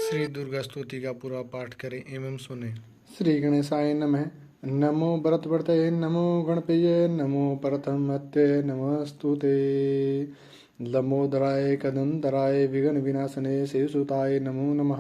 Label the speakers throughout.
Speaker 1: श्री दुर्गा स्तुति का पूरा पाठ करें एवं सुने।
Speaker 2: श्री गणेशाय नमः। नमो भरतवर्तये नमो गणपतये नमो प्रथमत्ये नमस्तुते। लंबोदराय कदंतराय विघ्न विनाशने शिवसुताय नमो नमः।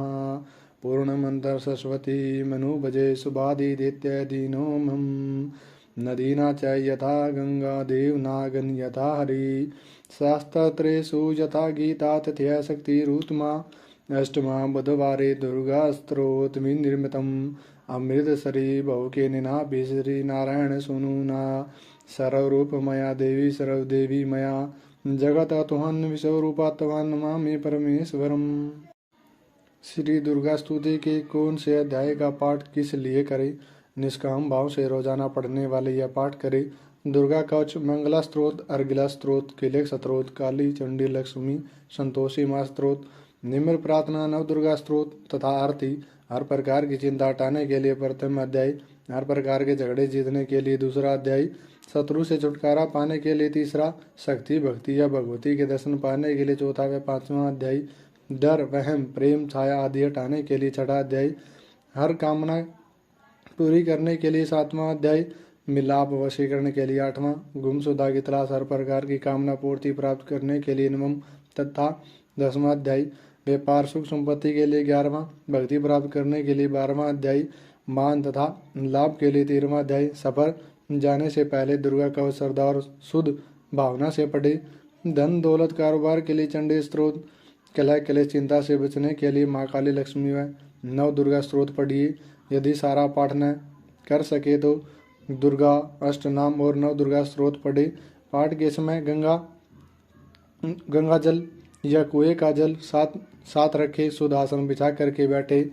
Speaker 2: पूर्णमंत्र सरस्वती मनुभजे सुबाधिदैत्य दीनो मम। नदीना च यथा गंगा देवनागन यथा हरि। शास्त्रत्रेषु यथा गीता तथ्य शक्तिरुत्तमा। अष्टमा बुधवारे दुर्गा स्तोत्रम निर्मितम्। अमृतसरी बहुकेनिना श्री नारायण सुनुना। सर्वरूपमया देवी सर्वदेवी मया। जगत तुहन विश्वरूपा तवान नमामि परमेश्वरम। श्री दुर्गा स्तुति के कौन से अध्याय का पाठ किस लिए करें? निष्काम भाव से रोजाना पढ़ने वाले यह पाठ करें। दुर्गा कवच, मंगला स्त्रोत, अर्गिला स्त्रोत, किलेक स्त्रोत, काली चंडी लक्ष्मी संतोषी माँ स्त्रोत, निम्र प्रार्थना, नव दुर्गा स्त्रोत तथा आरती। हर प्रकार की चिंता हटाने के लिए प्रथम अध्याय, हर प्रकार के झगड़े जीतने के लिए दूसरा अध्याय, शत्रु से छुटकारा पाने के लिए तीसरा, शक्ति भक्ति या भगवती के दर्शन पाने के लिए चौथा व पांचवा अध्याय, डर वहम प्रेम छाया आदि हटाने के लिए छठा अध्याय, हर कामना पूरी करने के लिए सातवां अध्याय, मिलाप वशीकरण के लिए आठवां, गुमशुदा की तलाश हर प्रकार की कामना पूर्ति प्राप्त करने के लिए नवम तथा 10वां अध्याय, व्यापार सुख संपत्ति के लिए 11वां, भक्ति प्राप्त करने के लिए 12वां अध्याय, मान तथा लाभ के लिए 13वां अध्याय। सफर जाने से पहले दुर्गा कवच श्रद्धा और शुद्ध भावना से पढ़े। धन दौलत कारोबार के लिए चंडी स्त्रोत, कलह कलेश चिंता से बचने के लिए माँ काली लक्ष्मी व नव दुर्गा स्त्रोत पढ़िए। यदि सारा पाठ न कर सके तो दुर्गा अष्टनाम और नव दुर्गा स्त्रोत पढ़े। पाठ के समय गंगा जल या कुएं का जल साथ रखे। शुद्ध आसन बिछा करके बैठे।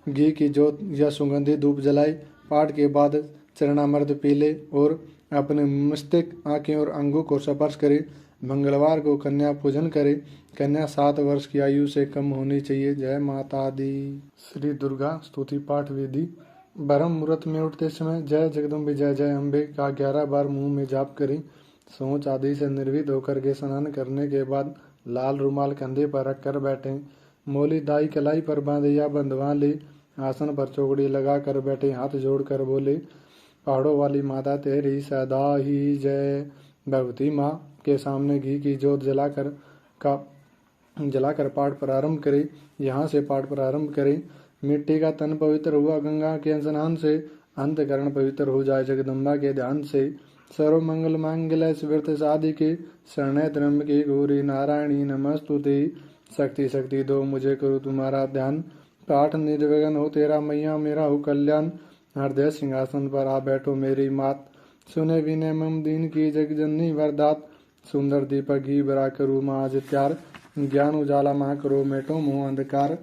Speaker 2: घी की जोत या सुगंधित धूप जलाए। पाठ के बाद चरणामृत पी ले और अपने मस्तिष्क, आंखें और अंगों को स्पर्श करे। मंगलवार को कन्या पूजन करे। कन्या 7 वर्ष की आयु से कम होनी चाहिए। जय माता दी। श्री दुर्गा स्तुति पाठ विधि। ब्रह्म मुहूर्त में उठते समय जय जगदम्बे जय जय अम्बे का 11 बार मुंह में जाप करें। सोच आदि से निर्विध होकर के स्नान करने के बाद लाल रुमाल कंधे पर रखकर बैठें। मोली दाई कलाई पर बांधे या बंधवा ले। आसन पर चौकड़ी लगा कर बैठे। हाथ जोड़कर बोले, पहाड़ों वाली माता तेरी सदा ही जय। भगवती माँ के सामने घी की जोत जलाकर पाठ प्रारंभ करें। यहाँ से पाठ प्रारंभ करें। मिट्टी का तन पवित्र हुआ गंगा के स्नान से अंतकरण पवित्र हो जाए। जगदम्बा के ध्यान से सर्व मंगल मांगल्य शिवृत साधि के शरण्य त्र्यंबके गौरी नारायणी नमस्तुते। शक्ति शक्ति दो मुझे करो तुम्हारा ध्यान। पाठ निर्विघ्न हो तेरा मैया मेरा हो कल्याण। हृदय सिंहासन पर आ बैठो मेरी मात। सुने विनय मम दीन की जग जननी वरदात। सुंदर दीपक घी बरा करो माँ आज त्यार। ज्ञान उजाला माँ करो मेटो मोह अंधकार।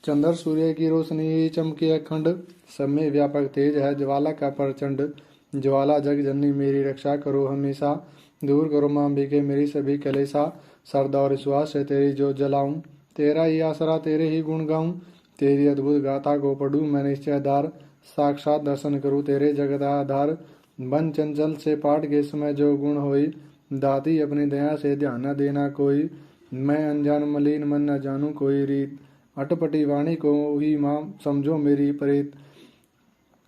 Speaker 2: चंद्र सूर्य की रोशनी चमके अखंड। सब में व्यापक तेज है ज्वाला का प्रचंड। ज्वाला जग जननी मेरी रक्षा करो हमेशा। दूर करो माँ अंबिके मेरी सभी कलेसा। श्रद्धा और विश्वास से तेरी जोत जलाऊं। तेरा ही आसरा तेरे ही गुण गाऊं। तेरी अद्भुत गाथा को पढ़ूं मैं निश्चयदार। साक्षात दर्शन करूं तेरे जगत आधार। बन चंचल से पाठ के समय जो गुण होई। दाती अपनी दया से ध्यान न देना कोई। मैं अनजान मलिन मन न जानू कोई रीत। अटपटी वाणी को ही माँ समझो मेरी प्रीत।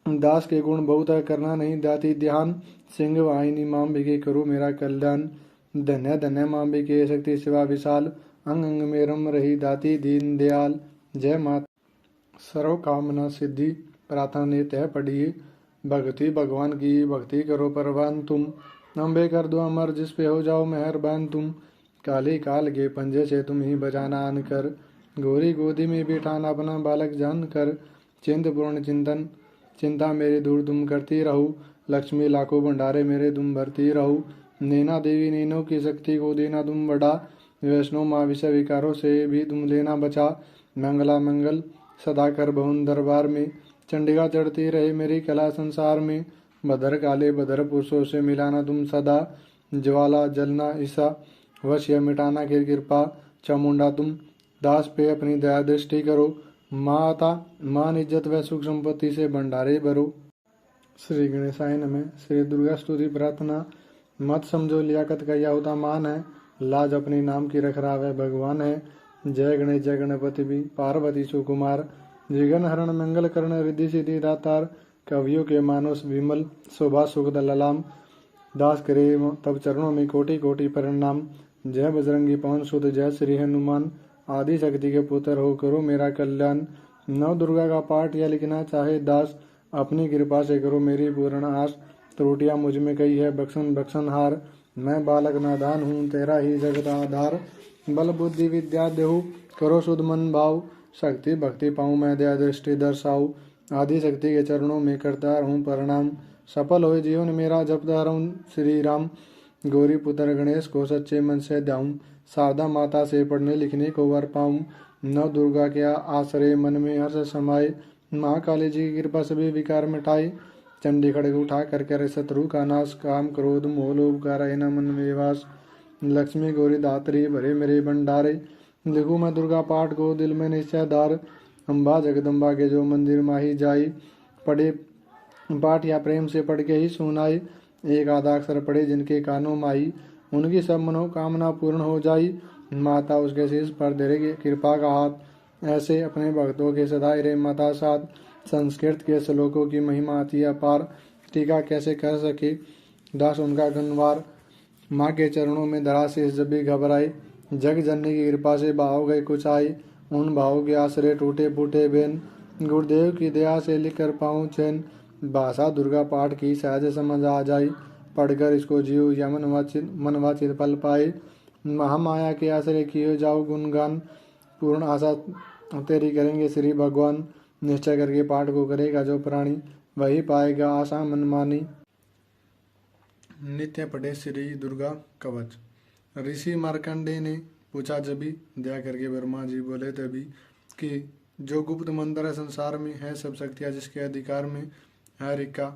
Speaker 2: दास के गुण बहुत है करना नहीं दाती ध्यान। सिंह वाहिनी माँ अंबिके करो मेरा कल्याण। धन्य धन्य माँ अंबिके शक्ति सेवा विशाल। अंग अंग में रम रही दाती दीन दयाल। जय माता। सर्व कामना सिद्धि प्रार्थना ने तय पढ़िए। भक्ति भगवान की भक्ति करो परवान तुम। अम्बे कर दो अमर जिस पे हो जाओ मेहरबान तुम। काली काल के पंजे से तुम ही बजाना आन कर। गोरी गोदी में बिठाना अपना बालक जान कर। चिंत पूर्ण चिंतन चिंता मेरी दूर तुम करती रहू। लक्ष्मी लाखों भंडारे मेरे तुम भरती रहू। नैना देवी नैनों की शक्ति को देना तुम बढ़ा। वैष्णो माँ विषय विकारों से भी तुम लेना बचा। मंगला मंगल सदा कर भवन दरबार में। चंडिका चढ़ती रहे मेरी कला संसार में। भद्र काले भद्र पुरुषों से मिलाना तुम सदा। ज्वाला जलना ईसा वश्य मिटाना की कृपा। चामुंडा तुम दास पे अपनी दया दृष्टि करो। माता मान इज्जत व सुख संपत्ति से भंडारे भरो। श्री गणेशाय नमः। श्री दुर्गा स्तुति प्रार्थना। मत समझो लियाकत का यह होता मान है। लाज अपने नाम की रख रहा वह भगवान है। जय गणेश जय गणपति भी पार्वती सुकुमार जिगन हरण मंगल करण रिद्धि सिद्धि दातार कवियों के मानस विमल शोभा सुखद ललाम दास करे तब चरणों में कोटि कोटि प्रणाम। जय बजरंगी पवन सुत जय श्री हनुमान आदि शक्ति के पुत्र हो करो मेरा कल्याण। नव दुर्गा का पाठ या लिखना चाहे दास अपनी कृपा से करो मेरी पूर्ण आस। त्रुटियां मुझ में कई है बख्शन बख्शन हार मैं बालक नादान हूँ तेरा ही जगत आधार। बल बुद्धि विद्या देहु करो शुद्ध मन भाव शक्ति भक्ति पाऊँ मैं दया दृष्टि दर्शाऊ। आदि शक्ति के चरणों में करता रहूँ प्रणाम सफल हो जीवन मेरा जपता रहूँ श्री राम। गौरी पुत्र गणेश को सच्चे मन से ध्याऊं शारदा माता से पढ़ने लिखने को वर पाऊं। नव दुर्गा के आश्रय मन में हर्ष समाये महाकाली जी की कृपा सभी विकार मिटाए। चंडी खड़ग उठा कर करे शत्रु का नाश काम क्रोध मोह लोभ का रहे न मन में वास। लक्ष्मी गौरी दात्री भरे मेरे भंडारे लिखूं मैं दुर्गा पाठ को दिल में निश्चय धार। अम्बा जगदम्बा के जो मंदिर माही जाई पढ़े पाठ या प्रेम से पढ़ के ही सुनाई। एक आधा अक्षर पढ़े जिनके कानों माई उनकी सब मनोकामना पूर्ण हो जाई। माता उसके शीश पर धरेगी कृपा का हाथ ऐसे अपने भक्तों के सदाई रे माता साथ। संस्कृत के श्लोकों की महिमा अति अपार टीका कैसे कर सके दास उनका गनवार। माँ के चरणों में धरा शीश जब भी घबराई जग जननी की कृपा से भाव गए कुछ आई। उन भावों के आश्रय टूटे फूटे बेन गुरुदेव की दया से लिख कर पाऊँ चैन। भाषा दुर्गा पाठ की सहज समझ आ जाई पढ़कर इसको जीव या मनवाचित फल पाए। महामाया के आश्रय किए जाओ गुणगान पूर्ण आशा तेरी करेंगे श्री भगवान। निश्चय करके पाठ को करेगा जो प्राणी वही पाएगा आशा मन मानी।
Speaker 1: नित्य पढ़े श्री दुर्गा कवच। ऋषि मार्कंडेय ने पूछा जभी दया करके ब्रह्मा जी बोले तभी कि जो गुप्त मंत्र है संसार में है सब शक्तियाँ जिसके अधिकार में हर एक का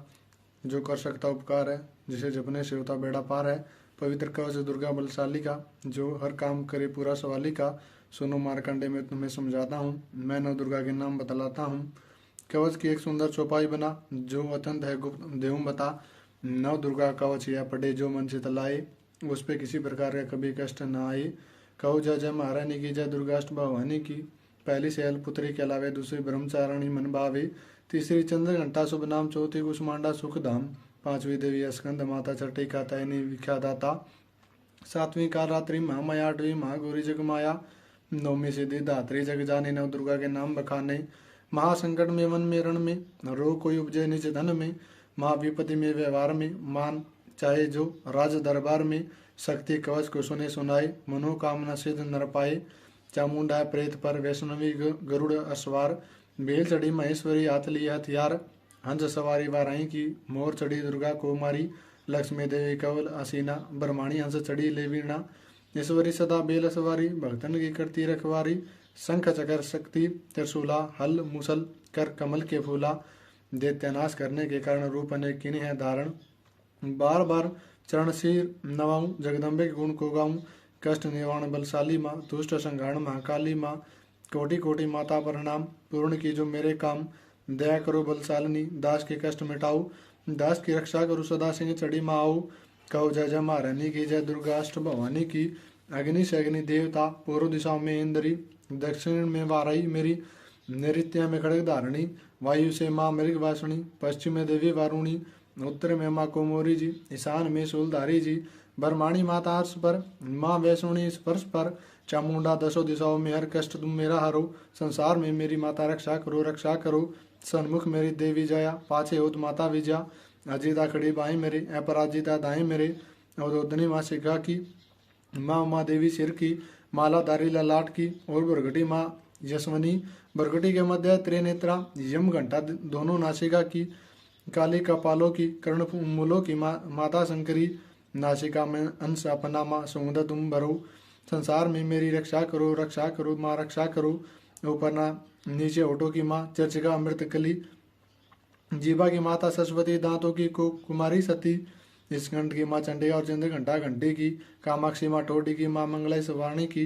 Speaker 1: जो कर सकता उपकार है जिसे जपने से होता बेड़ा पार है। पवित्र कवच दुर्गा बलशाली का जो हर काम करे पूरा सवाली का। सुनो मार्कंडे में तुम्हें समझाता हूँ मैं नव दुर्गा के नाम बतलाता हूँ। कवच की एक सुंदर चौपाई बना जो अत्यंत है गुप्त देहूँ बता। नव दुर्गा कवच या पढ़े जो मन चित लाए उस पे किसी प्रकार का कभी कष्ट न आए। कहो जय जय महारानी की जय दुर्गाष्ट भवानी की। पहली शैल पुत्री के अलावे दूसरी ब्रह्मचारिणी मन भावे। तीसरी चंद्र घंटा शुभ नाम चौथी कुष्मांडा सुख धाम। पांचवी देवी स्कंद माता छठी का तैनी विख्यादाता। सातवीं काल रात्रि महामाया आठवीं महागौरी जग माया। नौवीं सिद्धि धात्री जग जाने नव दुर्गा के नाम बखाने। महासंकट में वन में रण में रोग कोई उपजे निज धन में। महाविपत्ति में व्यवहार में मान चाहे जो राज दरबार में। शक्ति कवच को सुने सुनाए मनोकामना सिद्ध नर पाए। चामुंडा प्रेत पर वैष्णवी गरुड़ अस्वार। बेल चढ़ी महेश्वरी हाथ लिए हथियार। हंस सवारी वाराई की मोर चढ़ी दुर्गा कुमारी। लक्ष्मी देवी कवल असीना ब्रह्माणी हंस चढ़ी ले वीणा। ईश्वरी सदा बेल सवारी भक्तन की करती रखवारी। शंख चकर शक्ति त्रिशूला हल मुसल कर कमल के फूला। दैत्यनाश करने के कारण रूप अनेक किन्हीं है धारण। बार बार चरण सिर नवाऊं जगदम्बे के गुण को गाऊं। कष्ट निवारण बलशाली माँ दुष्ट संहारण महाकाली माँ। कोटि कोटि माता प्रणाम पूर्ण की जो मेरे काम। दया करो बलशालिनी दास के कष्ट मिटाओ। दास की रक्षा करो सदा सिंह चढ़ी माँ आओ। कहो जय जय महारानी की जय दुर्गाष्ट भवानी की। अग्नि से अग्नि देवता पूर्व दिशाओं में इंद्री। दक्षिण में वाराई मेरी नैऋत्य में खड़ग धारणी। वायु से माँ मृग वासुणी। पश्चिम में देवी वारुणी। उत्तर में माँ कोमोरी जी। ईशान में शूलधारी जी। ब्रह्माणी माता हर्ष पर माँ वैष्णुणी स्पर्श पर। चामुंडा दसों दिशाओं में हर कष्ट तुम मेरा हरो। संसार में मेरी माता रक्षा करो रक्षा करो। सन्मुख मेरी देवी जया पाछे होत माता विजया। अजिता खड़ी बाई मेरे अपराजिता दाएं मेरे। अवधोधनी माँ शिखा की माँ उमा देवी सिर की। मालाधारी ललाट की और बरगटी माँ यशवनी। बरगटी के मध्य त्रिनेत्रा यम घंटा दोनों नासिका की। काली कपालों की कर्ण मूलों की माता शंकरी। नासिका में अंश अपना माँ सौंद तुम भरो। संसार में मेरी रक्षा करो माँ रक्षा करो। ऊपर ना नीचे होठों की माँ चर्चिका अमृत कली। जीवा की माता सरस्वती दांतों की कुमारी सती। स्कंद की माँ चंडिका और चंद्र घंटा घंटे की। कामाक्षी माँ टोटी की माँ मंगला सवाणी की।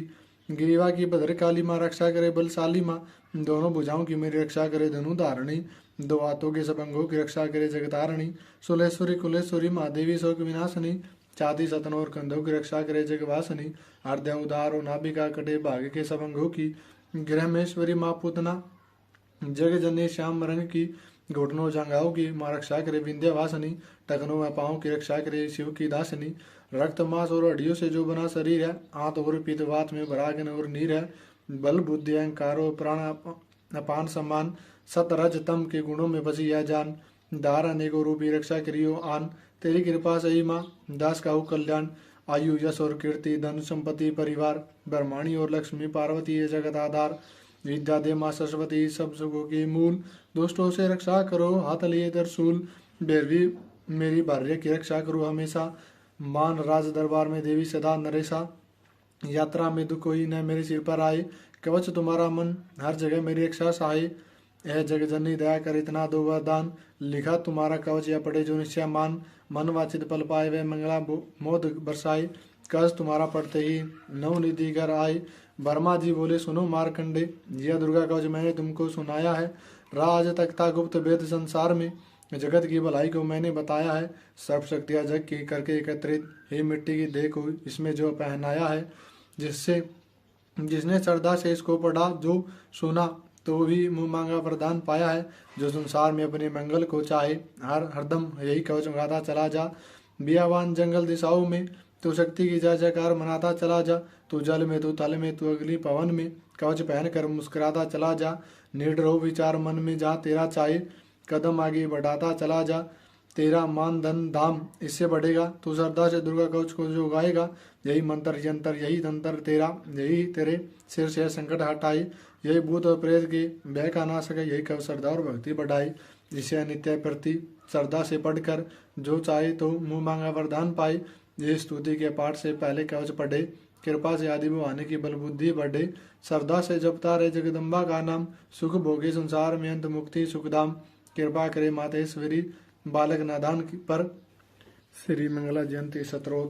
Speaker 1: गिरीवा की भद्रकाली माँ रक्षा करे बलशाली माँ। दोनों भुजाओं की मेरी रक्षा करे धनु धारणी। दो हाथों के सब अंगों की रक्षा करे जगतारणी। सुलेश्वरी कुलेश्वरी माँ देवी शोक विनाशनी। छाती सतन और कंधों की रक्षा करे जगवासनी। हृदय उदार और नाभिका कटे भाग्य के सब अंगों की। गृहमेश्वरी माँ पूतना जग जननी श्याम रंग की। घुटनों जंघाओं की माँ रक्षा करे विंध्यवासिनी। टखनों में पाँव की रक्षा करे शिव की दासिनी। रक्त मांस और हड्डियों से जो बना शरीर है, आंत और पित्त वात में भरा अग्नि और नीर है। बल बुद्धि अहंकार और प्राण अपान सम्मान, सत रज तम के गुणों में बसी यह जान। दार अनेकों रूपी रक्षा करियो आन। तेरी कृपा सही माँ दास का हो कल्याण। आयु यश और कीर्ति धन संपत्ति परिवार, ब्रह्माणी और लक्ष्मी पार्वती ये जगत आधार। विद्या दे माँ सरस्वती सब सुखों की मूल। दुष्टों से रक्षा करो हाथ लिए त्रिशूल। भैरवी मेरी भार्य की रक्षा करो हमेशा। मान राज दरबार में देवी सदा नरेशा। यात्रा में दुख कोई न मेरे सिर पर आए। कवच तुम्हारा मन हर जगह मेरी रक्षा सहाय। यह जग जननी दया कर इतना दो वरदान। लिखा तुम्हारा कवच या पढ़े जो निश्चय मान। मन वाचित पल पाए वह मंगला मोद बरसाए। कवच तुम्हारा पढ़ते ही नव निधि घर आए। वर्मा जी बोले सुनो मारकंडे, यह दुर्गा कवच मैंने तुमको सुनाया है। राज तख्ता गुप्त वेद संसार में, जगत की भलाई को मैंने बताया है। सर्व शक्तियाँ जग की करके एकत्रित, हे मिट्टी की देह को इसमें जो पहनाया है। जिसने श्रद्धा से इसको पढ़ा जो सुना, तो भी मुँह मांगा वरदान पाया है। जो संसार में अपने मंगल को चाहे, हरदम यही कवच गाता चला जा। बियावान जंगल दिशाओं में तू शक्ति की जय जयकार मनाता चला जा। तू जल में, तू थल में, तू अगली पवन में, कवच पहन कर मुस्कुराता चला जा। निडर हो विचार मन में जहाँ तेरा चाहे, कदम आगे बढ़ाता चला जा। तेरा मान धन धाम इससे बढ़ेगा। तू श्रद्धा से दुर्गा कवच को जो गाएगा, यही मंत्र यंत्र यही तंत्र तेरा, यही तेरे सिर से संकट हटाए। यही भूत और प्रेत के भय का नाश है। यही कव श्रद्धा और भक्ति बढ़ाई। जिसे नित्य प्रति श्रद्धा से पढ़कर जो चाहे तो मुँह मांगा वरदान पाए। ये स्तुति के पाठ से पहले कवच पढ़े, कृपा से आदि भवानी की बल बुद्धि बढ़े। श्रद्धा से जपता रहे जगदम्बा का नाम, सुख भोगे संसार में अंत मुक्ति सुखधाम। कृपा करे मातेश्वरी बालक नादान पर। श्री मंगला जयंती स्तोत्र।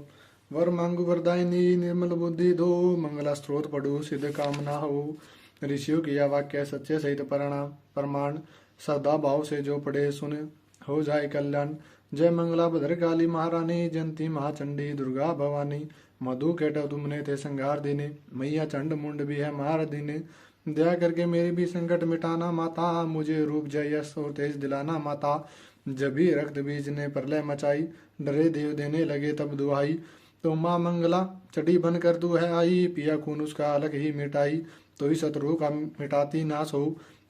Speaker 1: वर मांगु वरदायिनी निर्मल बुद्धि दो। मंगला स्त्रोत पढ़ो सिद्ध कामना हो। ऋषियों की यह वाक्य सच्चे सहित प्रमाण। श्रद्धा भाव से जो पढ़े सुन हो जाए कल्याण। जय मंगला भद्रकाली महारानी, जयंती महाचंडी दुर्गा भवानी। मधु केटव तुमने थे संगार देने, मैया चंड मुंड भी है मार देने। दया करके मेरे भी संकट मिटाना माता, मुझे रूप जय यश और तेज दिलाना माता। जब भी रक्त बीज ने प्रलय मचाई, डरे देव देने लगे तब दुहाई। तो माँ मंगला चढ़ी बन कर तू है आई, पिया खून उसका अलग ही मिटाई। तो ही शत्रु का मिटाती नाश हो,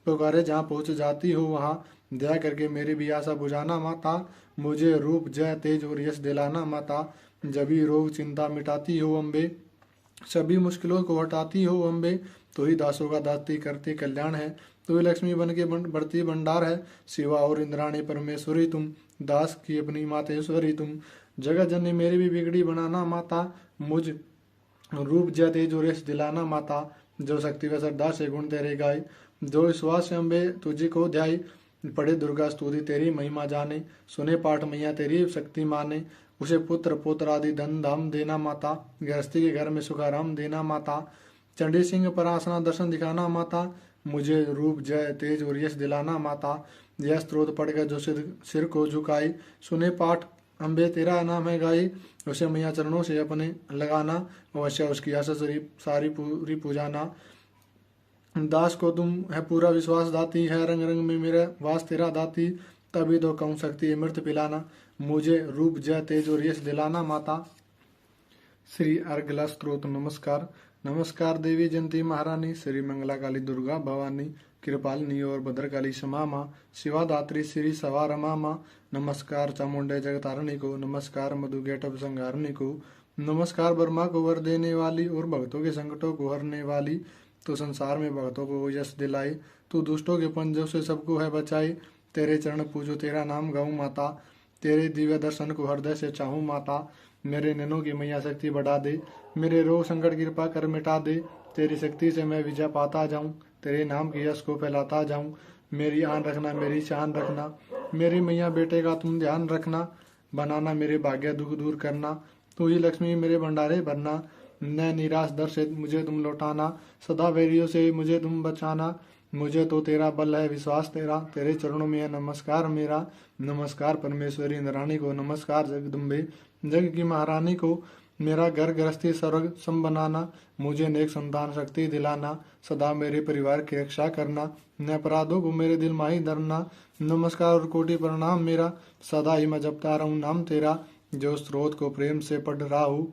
Speaker 1: पुकारे जहाँ पहुँच जाती हो वहाँ। दया करके मेरी भी आशा बुझाना माता, मुझे रूप जय तेज और यश दिलाना माता। जब भी रोग चिंता मिटाती हो अम्बे, सभी मुश्किलों को हटाती हो अम्बे। तो ही दासों का दाती करती कल्याण है। तो ही लक्ष्मी बन के बढ़ती भंडार है। शिवा और इंद्राणी परमेश्वरी तुम, दास की अपनी मातेश्वरी तुम। जगत जननी मेरी भी बिगड़ी बनाना माता, मुझ रूप जय तेज और यश दिलाना माता। जो शक्ति व श्रद्धा से गुण तेरे गाय, जो विश्वास से अम्बे तुझी को ध्याय। पढ़े दुर्गा स्तुति तेरी महिमा जाने, सुने पाठ मैया तेरी शक्ति माने। उसे पुत्र पुत्र आदि धन धाम देना माता, गृहस्थी के घर में सुख आराम देना माता। चंडी सिंह पर आसना दर्शन दिखाना माता, मुझे रूप जय तेज और यश दिलाना माता। यह स्त्रोत पढ़कर जो सिर को झुकाए, सुने पाठ अम्बे तेरा नाम है गाई। उसे मैया चरणों से अपने लगाना, अवश्य उसकी आशा सारी पूरी पूजाना। दास को तुम है पूरा विश्वास दाती, है रंग रंग में मेरा वास तेरा दाती। तभी तो कहूँ शक्ति अमृत पिलाना, मुझे रूप जय तेज और यश दिलाना माता। श्री अर्गला स्त्रोत। नमस्कार। नमस्कार देवी जयंती महारानी, श्री मंगला काली दुर्गा भवानी, कृपालिनी और भद्रकाली क्षमा माँ, शिवा दात्री श्री सवा रमा माँ। नमस्कार चामुंडे जगतारणी को, नमस्कार मधु गेटव संगारणी को। नमस्कार ब्रह्मा को वर देने वाली और भक्तों के संकटों को हरने वाली। तो संसार में भक्तों को यश दिलाए, तू दुष्टों के पंजों से सबको है बचाए। तेरे चरण पूजो तेरा नाम गाऊं माता, तेरे दिव्य दर्शन को हृदय से चाहूं माता। मेरे नैनों की मैया शक्ति बढ़ा दे, मेरे रोग संकट कृपा कर मिटा दे। तेरी शक्ति से मैं विजय पाता जाऊं, तेरे नाम की यश को फैलाता जाऊं। मेरी आन रखना मेरी शान रखना, मेरी मैया बेटे का तुम ध्यान रखना। बनाना मेरे भाग्य दुख दूर करना, तू ही लक्ष्मी मेरे भंडारे भरना। न निराश दर से मुझे तुम लौटाना, सदा वैरियों से मुझे तुम बचाना। मुझे तो तेरा बल है विश्वास तेरा, तेरे चरणों में है नमस्कार मेरा। नमस्कार परमेश्वरी इंद्राणी को, नमस्कार जगदम्बे जग की महारानी को मेरा घर गृहस्थी स्वर्ग सम बनाना, मुझे नेक संतान शक्ति दिलाना, सदा मेरे परिवार की रक्षा करना, न अपराधों को मेरे दिल माही धरना। नमस्कार और कोटि प्रणाम मेरा, सदा ही मैं जपता रहूं नाम तेरा। जो स्रोत को प्रेम से पढ़ रहा हूँ,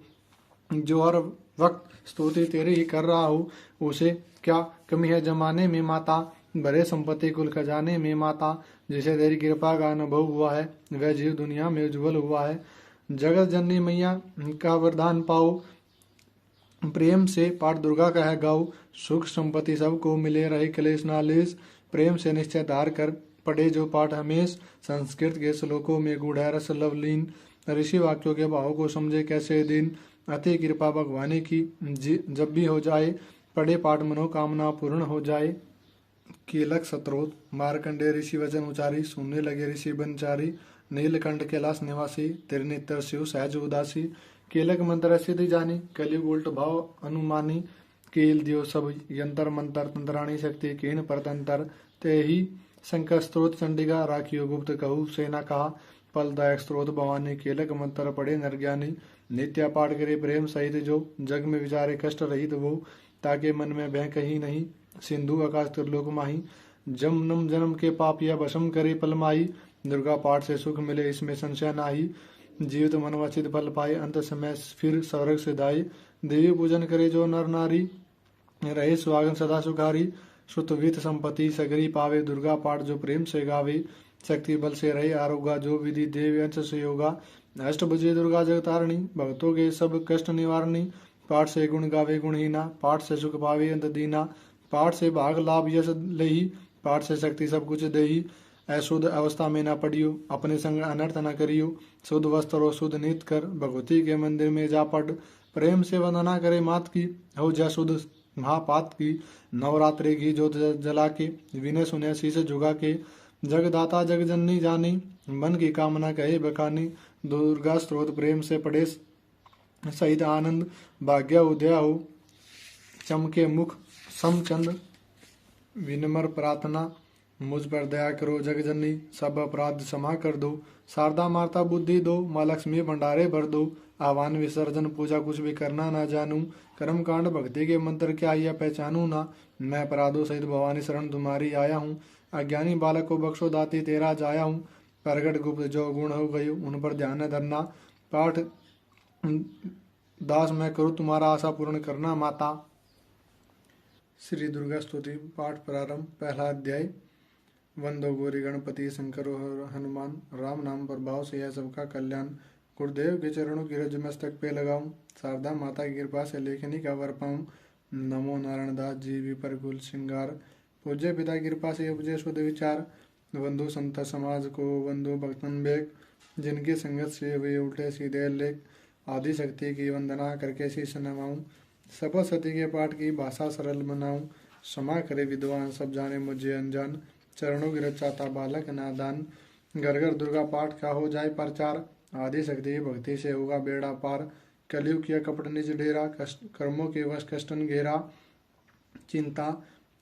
Speaker 1: जो हर वक्त स्तुति तेरी ही कर रहा हूँ, उसे क्या कमी है जमाने में माता, भरे संपत्ति कुल खजाने में माता। जिसे तेरी कृपा का अनुभव हुआ है, वह जीव दुनिया में उज्जवल हुआ है। जगत जननी मैया का वरदान पाओ, प्रेम से पाठ दुर्गा का है गाओ। सुख संपत्ति सबको मिले रहे क्लेश नालेश, प्रेम से निश्चय धार कर पढ़े जो पाठ हमेश। संस्कृत के श्लोकों में गूढ़ है रस लवलीन, ऋषि वाक्यों के भाव को समझे कैसे दिन। अति कृपा भगवानी की जब भी हो जाए, पढ़े पाठ मनोकामना पूर्ण हो जाए। कीलक सत्रोत मार्कंडे ऋषि वचन उचारी, सुनने लगे ऋषि बनचारी। नीलकंठ कैलाश निवासी, तेरे नेत्र शिव सहज उदासी। कीलक मंत्र सिद्धि जानी, कलयुग उल्ट भाव अनुमानी। कील दियो सब यंत्र मंत्र, तंत्राणी शक्ति कीर्ण परतंत्र। ते ही शंकर स्त्रोत चंडिका, राखियो गुप्त कहू सेना कहा। फलदायक स्त्रोत भवानी, कीलक मंत्र पढ़े नरज्ञानी। नित्य पाठ करे प्रेम सहित जो, जग में विचारे कष्ट रहित वो। ताके मन में भय कहीं नहीं, सिंधु आकाश त्रिलोक माही। जन्म जन्म के पाप या भस्म करे पलमाई, दुर्गा पाठ से सुख मिले इसमें संशय नाही। जीवित मनवाचित फल पाए, अंत समय फिर स्वर्ग से दाई। देवी पूजन करे जो नर नारी, रहे सुहागन सदा सुखारी। श्रुतवित संपत्ति सगरी पावे, दुर्गा पाठ जो प्रेम से गावे। शक्ति बल से रहे आरोगा, जो विधि देव अंश से होगा। अष्ट बजे दुर्गा जगतारणी, भक्तों के सब कष्ट निवारणी। पाठ से गुण गावे गुणहीना, पाठ से सुख पावे अंत दीना। पाठ से भाग लाभ यश लेही, पाठ से शक्ति सब कुछ देही। अशुद्ध अवस्था में न पड़ियो, अपने संग अनर्थ न करियो। शुद्ध वस्त्र और शुद्ध नित कर, भगवती के मंदिर में जा पढ़। प्रेम से वंदना करे मात की, हो जा शुद्ध महापात की। नवरात्रि की जोत जला के, विनय सुने शीश झुका के। जगदाता जग जननी जानी, मन की कामना कहे बखानी। दुर्गा स्त्रोत प्रेम से पढ़े सहित आनंद, भाग्य उदय हो चमके मुख समचंद। विनम्र प्रार्थना मुझ पर दया करो जगजननी, सब अपराध क्षमा कर दो। शारदा माता बुद्धि दो, माँ लक्ष्मी भंडारे भर दो। आह्वान विसर्जन पूजा कुछ भी करना ना जानू, कर्म कांड भक्ति के मंत्र क्या यह पहचानू ना। मैं अपराधों सहित भवानी शरण तुम्हारी आया हूँ, अज्ञानी बालक को बख्शो दाती तेरा जाया हूँ। प्रगट गुप्त जो गुण हो गई उन पर ध्यान न धरना, पाठ दास मैं करूँ तुम्हारा आशा पूर्ण करना माता। श्री दुर्गा स्तुति पाठ प्रारंभ। पहला अध्याय। वंदो गौरी गणपति शंकर और हनुमान, राम नाम प्रभाव से यह सबका कल्याण। गुरुदेव के चरणों की रज मस्तक पे लगाऊं, शारदा माता की कृपा से लेखनी का वर पाऊं। नमो नारायण दास जी विपर कुल श्रृंगार, पूज्य पिता की कृपा से उपजे शुद्ध विचार। वंदो संत समाज को वंदो भक्तन बेग, जिनकी संगत से वे उल्टे सीधे लेख। आदि शक्ति की वंदना करके शीश नवाऊं, शपथ सती के पाठ की भाषा सरल बनाऊं। क्षमा करे विद्वान सब जाने मुझे अनजान, चरणों की रचाता बालक नादान। घर घर दुर्गा पाठ का हो जाए प्रचार, आदि शक्ति भक्ति से होगा बेड़ा पार। कलयुग किया कपट निज डेरा, कर्मों के वश कष्टन घेरा। चिंता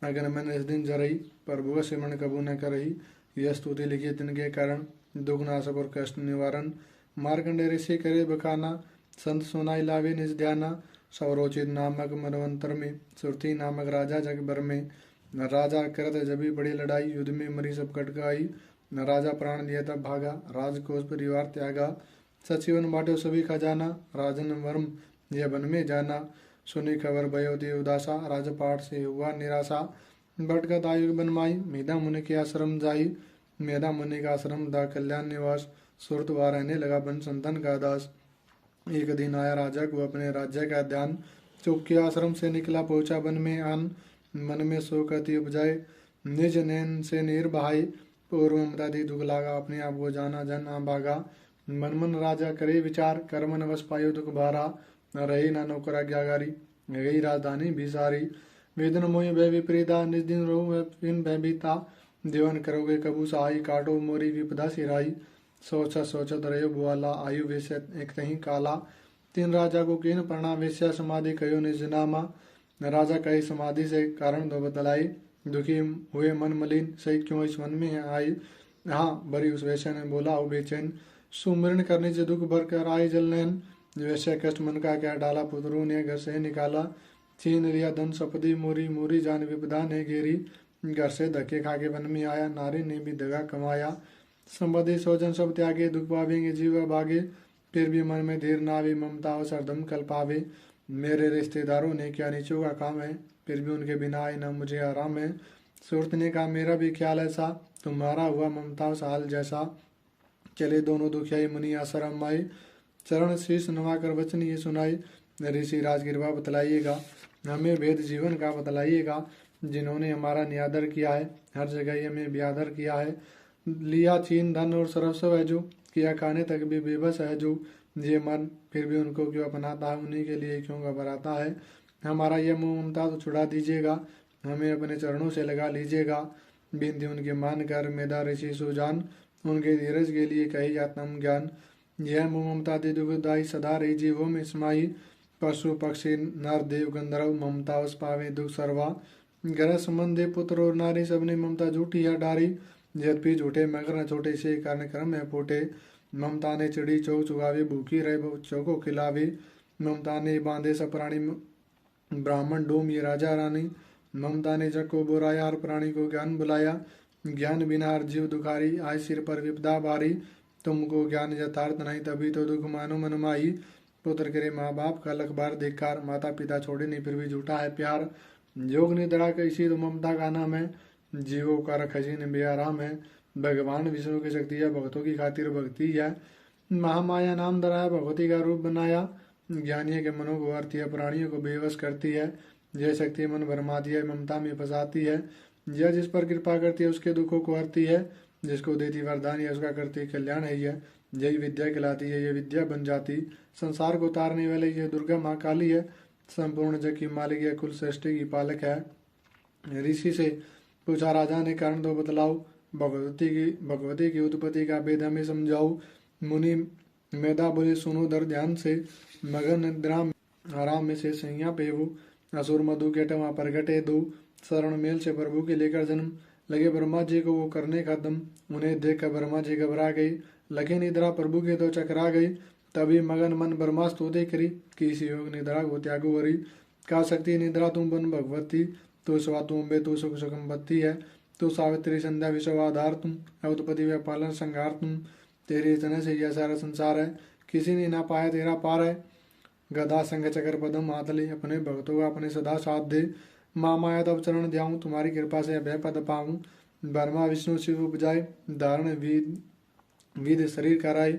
Speaker 1: अगन मन इस दिन जरई, प्रभु सिमरण कबू न करई। यह स्तुति लिखी तिनके कारण, दुख नाशक और कष्ट निवारण। मार्कंडे ऋषि करे बखाना, संत सुनाई लावे निज ध्याना। सौरोचित नामक मनवंतर में, सुरती नामक राजा जगबर में। राजा करत जबी बड़ी लड़ाई, युद्ध में मरी सब कटकाई। राजा प्राण दिया तब भागा, राजकोष परिवार त्यागा। सचिवन बांटो सभी खजाना, राजन वर्म यह वन में जाना। सुनी खबर भयो दे उदासा, राजपाट से हुआ निराशा। बटगत आयु बनमाई, मेधा मुनि के आश्रम जाई। मेधा मुनि का आश्रम दा कल्याण निवास, सुरत वहाँ रहने लगा बन संतन का दास। एक दिन आया राजा को अपने राज्य का ध्यान, चुप के आश्रम से निकला पहुंचा वन में आन। मन में शोक अति उपजाए, निज नैन से नीर बहाई। पूर्व ममता दुख लागा, अपने आप को जाना जन भागा। मन मन राजा करे विचार, कर्मन वश पायो दुख भारा। न रही न नौकर आज्ञाकारी, गई राजधानी भी सारी। वेदन मोह भय विपरीता, निज दिन रो भय बीता। देवन करोगे कबू सहाय, काटो मोरी विपदा सिराई। सोचत सोचत रहो बुआला, आयु वेश्य एक तही काला। तीन राजा को कीन प्रणाम, वेश्या समाधि कहो निज नामा। राजा कही समाधि से कारण दो बतलाई, दुखी हुए मन मलिन, सही क्यों इस मन में आई। हाँ बरी उस वेश्या ने बोला हो बेचैन, सुमिरन करने से दुख भर कर आए जलनैन, वैसे कष्ट मन का क्या डाला, पुत्रों ने घर से निकाला, छीन लिया धन सपदी मोरी, मोरी जान विपदा ने घेरी, घर से धक्के खा के वन में आया, नारी ने भी दगा कमाया, संबंधी स्वजन सब त्यागे, दुख पावेंगे जीव भागे, फिर भी मन में धीर ना आवे, ममता और सरदम कल पावे, मेरे रिश्तेदारों ने क्या नीचों का काम है, फिर भी उनके बिना आए न मुझे आराम है, सूरत ने कहा मेरा भी ख्याल ऐसा, तुम्हारा हुआ ममता साल जैसा, चले दोनों दुखियाई मुनि आश्रम आए, चरण शीश नवाकर वचन ये सुनाई, ऋषि राजगिरवा बतलाइएगा, हमें भेद जीवन का बतलाइएगा, जिन्होंने हमारा निरादर किया है, हर जगह हमें ब्यादर किया है, लिया छीन धन और सर्वस्व है जो, किया खाने तक भी बेबस है जो, ये मन फिर भी उनको क्यों अपनाता है, उन्हीं के लिए क्यों घबराता है, हमारा यह मोह ममता तो छुड़ा दीजिएगा, हमें अपने चरणों से लगा लीजिएगा, बिनती उनके मान कर मेधा ऋषि सुजान, उनके धीरज के लिए कही आत्म ज्ञान, यह मोह ममता दे दुखदाई सदा रही जीवों में समाई, पशु पक्षी नर देव गंधर्व ममता उस पावे दुख सर्वा, ग्रह संबंधे पुत्र और नारी सबने ममता झूठी या डारी, यद्यपि झूठे मगर न छोटे से कारण क्रम में फूटे, ममता ने चिड़ी चौक चुगावे भूखी रहे बच्चों को खिलावे, ममता ने बांधे सब प्राणी ब्राह्मण डोम ये राजा रानी, ममता ने जग को बुराया हर प्राणी को ज्ञान बुलाया, ज्ञान बिना हर जीव दुखारी, आय सिर पर विपदा बारी, तुमको ज्ञान यथार्थ नहीं तभी तो दुख मानो मन माई, पुत्र करे माँ बाप का लख बार धिक्कार, माता पिता छोड़े नहीं फिर भी झूठा है प्यार, योग निद्रा कैसी तो ममता का नाम है, जीवों का रखजीन बेआराम है, भगवान विष्णु की शक्ति है भक्तों की खातिर भक्ति है, महामाया नाम धराया भगवती का रूप बनाया, ज्ञानियों के मनों को आरती है प्राणियों को बेवश करती है, यह शक्ति मन भरमाती है ममता में फंसाती है, यह जिस पर कृपा करती है उसके दुखों को हरती है, जिसको देती वरदान है उसका करती कल्याण है, यही विद्या कहलाती है, ये विद्या बन जाती संसार को तारने वाली, यह दुर्गा माँ काली है, संपूर्ण जग की मालिक है कुल सृष्टि की पालक है। ऋषि से पूछा राजा ने कारण तो बतलाओ, भगवती की उत्पत्ति का भेद हमें समझाओ, मुनि मेधा बोले सुनो दर ध्यान से, मगन निद्रा आराम में से सैया पेवो, असुर मधु के टवा प्रगटे दो, शरण मेल से प्रभु के लेकर जन्म, लगे ब्रह्मा जी को वो करने का दम, उन्हें देख कर ब्रह्मा जी घबरा गई, लगे निद्रा प्रभु के तो चकरा गई, तभी मगन मन ब्रह्मास्तुति करी, किसी योग निद्रा को त्यागो वरी, का शक्ति निद्रा तुम बन भगवती, तो स्वा तुम बे तो सुख सुखमती है, तो सावित्री संध्या विश्वाधार तुम, उत्पत्ति व पालन संहार तुम, तेरे इतने से यह सारा संसार है, किसी ने ना पाया तेरा पार है, गदा संग चकर पदम हाथ ले, अपने भक्तों का अपने सदा साथ दे, माँ माया तब चरण ध्याऊं, तुम्हारी कृपा से अभय पद पाऊं, ब्रह्मा विष्णु शिव उपजाए, धारण विध शरीर कराए,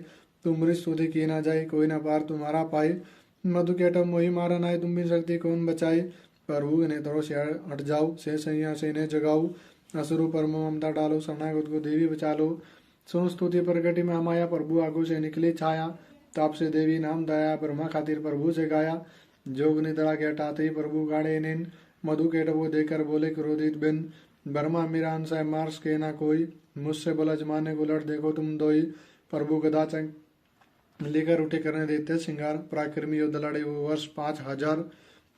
Speaker 1: तुम मृत स्तुति की ना जाए, कोई ना पार तुम्हारा पाए, मधु के अटम मोहि मारा नाय, तुम भी शक्ति कौन बचाए, प्रभु ने तरो से हट जाओ, से सैया से ने जगाओ, असुरु पर ममता डालो, शरणागत को देवी बचा लो, सुन स्तुति प्रगति में माया, प्रभु आगो से निकले छाया, ताप से देवी नाम दाया, ब्रह्मा खातिर प्रभु से गाया, जोग निद्रा के हटाते ही प्रभु गाड़े नेन, मधु के टबो देकर बोले क्रोधित बिन, ब्रह्मा मेरा अंश है मार्स के ना कोई, मुझसे बोला जमाने को लड़ देखो तुम दोई, प्रभु गदा लेकर उठे करने देते श्रृंगार, पराक्रमी योद्धा लड़े वो वर्ष 5000,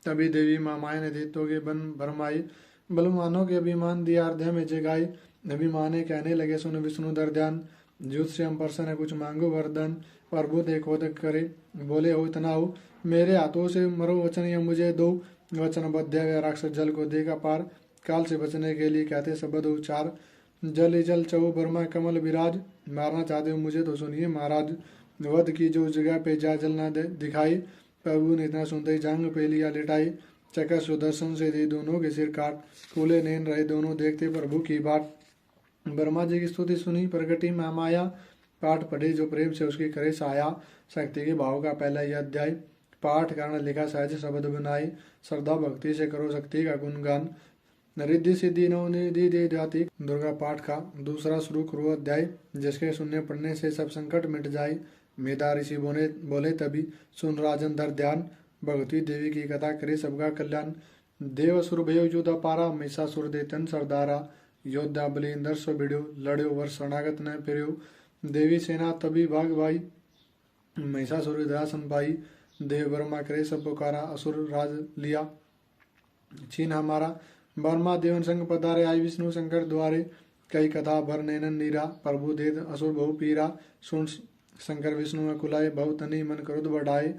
Speaker 1: तभी देवी माँ माया ने देतों के बन भरमाई, बलवानों के अभिमान दिया हृदय में जगाई, अभिमाने कहने लगे सुन विष्णु दर ध्यान, जुत से हम प्रसन्न है कुछ मांगो वरदान, प्रभु देखो तक करे बोले हो इतना हो, मेरे हाथों से मरो वचन या मुझे दो, वचन बद्ध राक्षस जल को देगा पार, काल से बचने के लिए कहते शब्द उच्चार, जल जल चौ ब्रह्मा कमल विराज, मारना चाहते हो मुझे तो सुनिए महाराज, वध की जो जगह पे जा जल ना दिखाई, प्रभु ने इतना सुनते ही जांग पे लिया लिटाई, चकर सुदर्शन से दी दोनों के सिर काट, खुले नैन रहे दोनों देखते प्रभु की बाट, ब्रह्मा जी की स्तुति सुनी प्रगति में माया, पाठ पढ़े जो प्रेम से उसकी करे साया, शक्ति के भाव का पहला यह अध्याय, पाठ कारण लिखा सहज शब्द बनाई, श्रद्धा भक्ति से करो शक्ति का गुणगान, रिद्धि सिद्धि नवनिधि दे जाती, दुर्गा पाठ का दूसरा शुरू करो अध्याय, जिसके सुनने पढ़ने से सब संकट मिट जाए, मेधा ऋषि बोले तभी सुन राजन धर ध्यान, भगवती देवी की कथा करे सबका कल्याण, देव सुर भयो युद्ध पारा, महिषा सुर देतन सरदारा, योद्धा बलिंदर सो भिड़ो, लड़ो वर शरणागत न फिरो, देवी सेना तभी भाग भाई, महिषासुर विद्यासन पाई, देव ब्रह्मा करे सब पुकारा, असुर राज लिया छीन हमारा, ब्रह्मा देवन संग पधारे, आई विष्णु शंकर द्वारे, कई कथा भर नैनन नीरा, प्रभु देद असुर बहु पीरा, सुन शंकर विष्णु अकुलाए बहु तनि मन क्रोध बढ़ाए।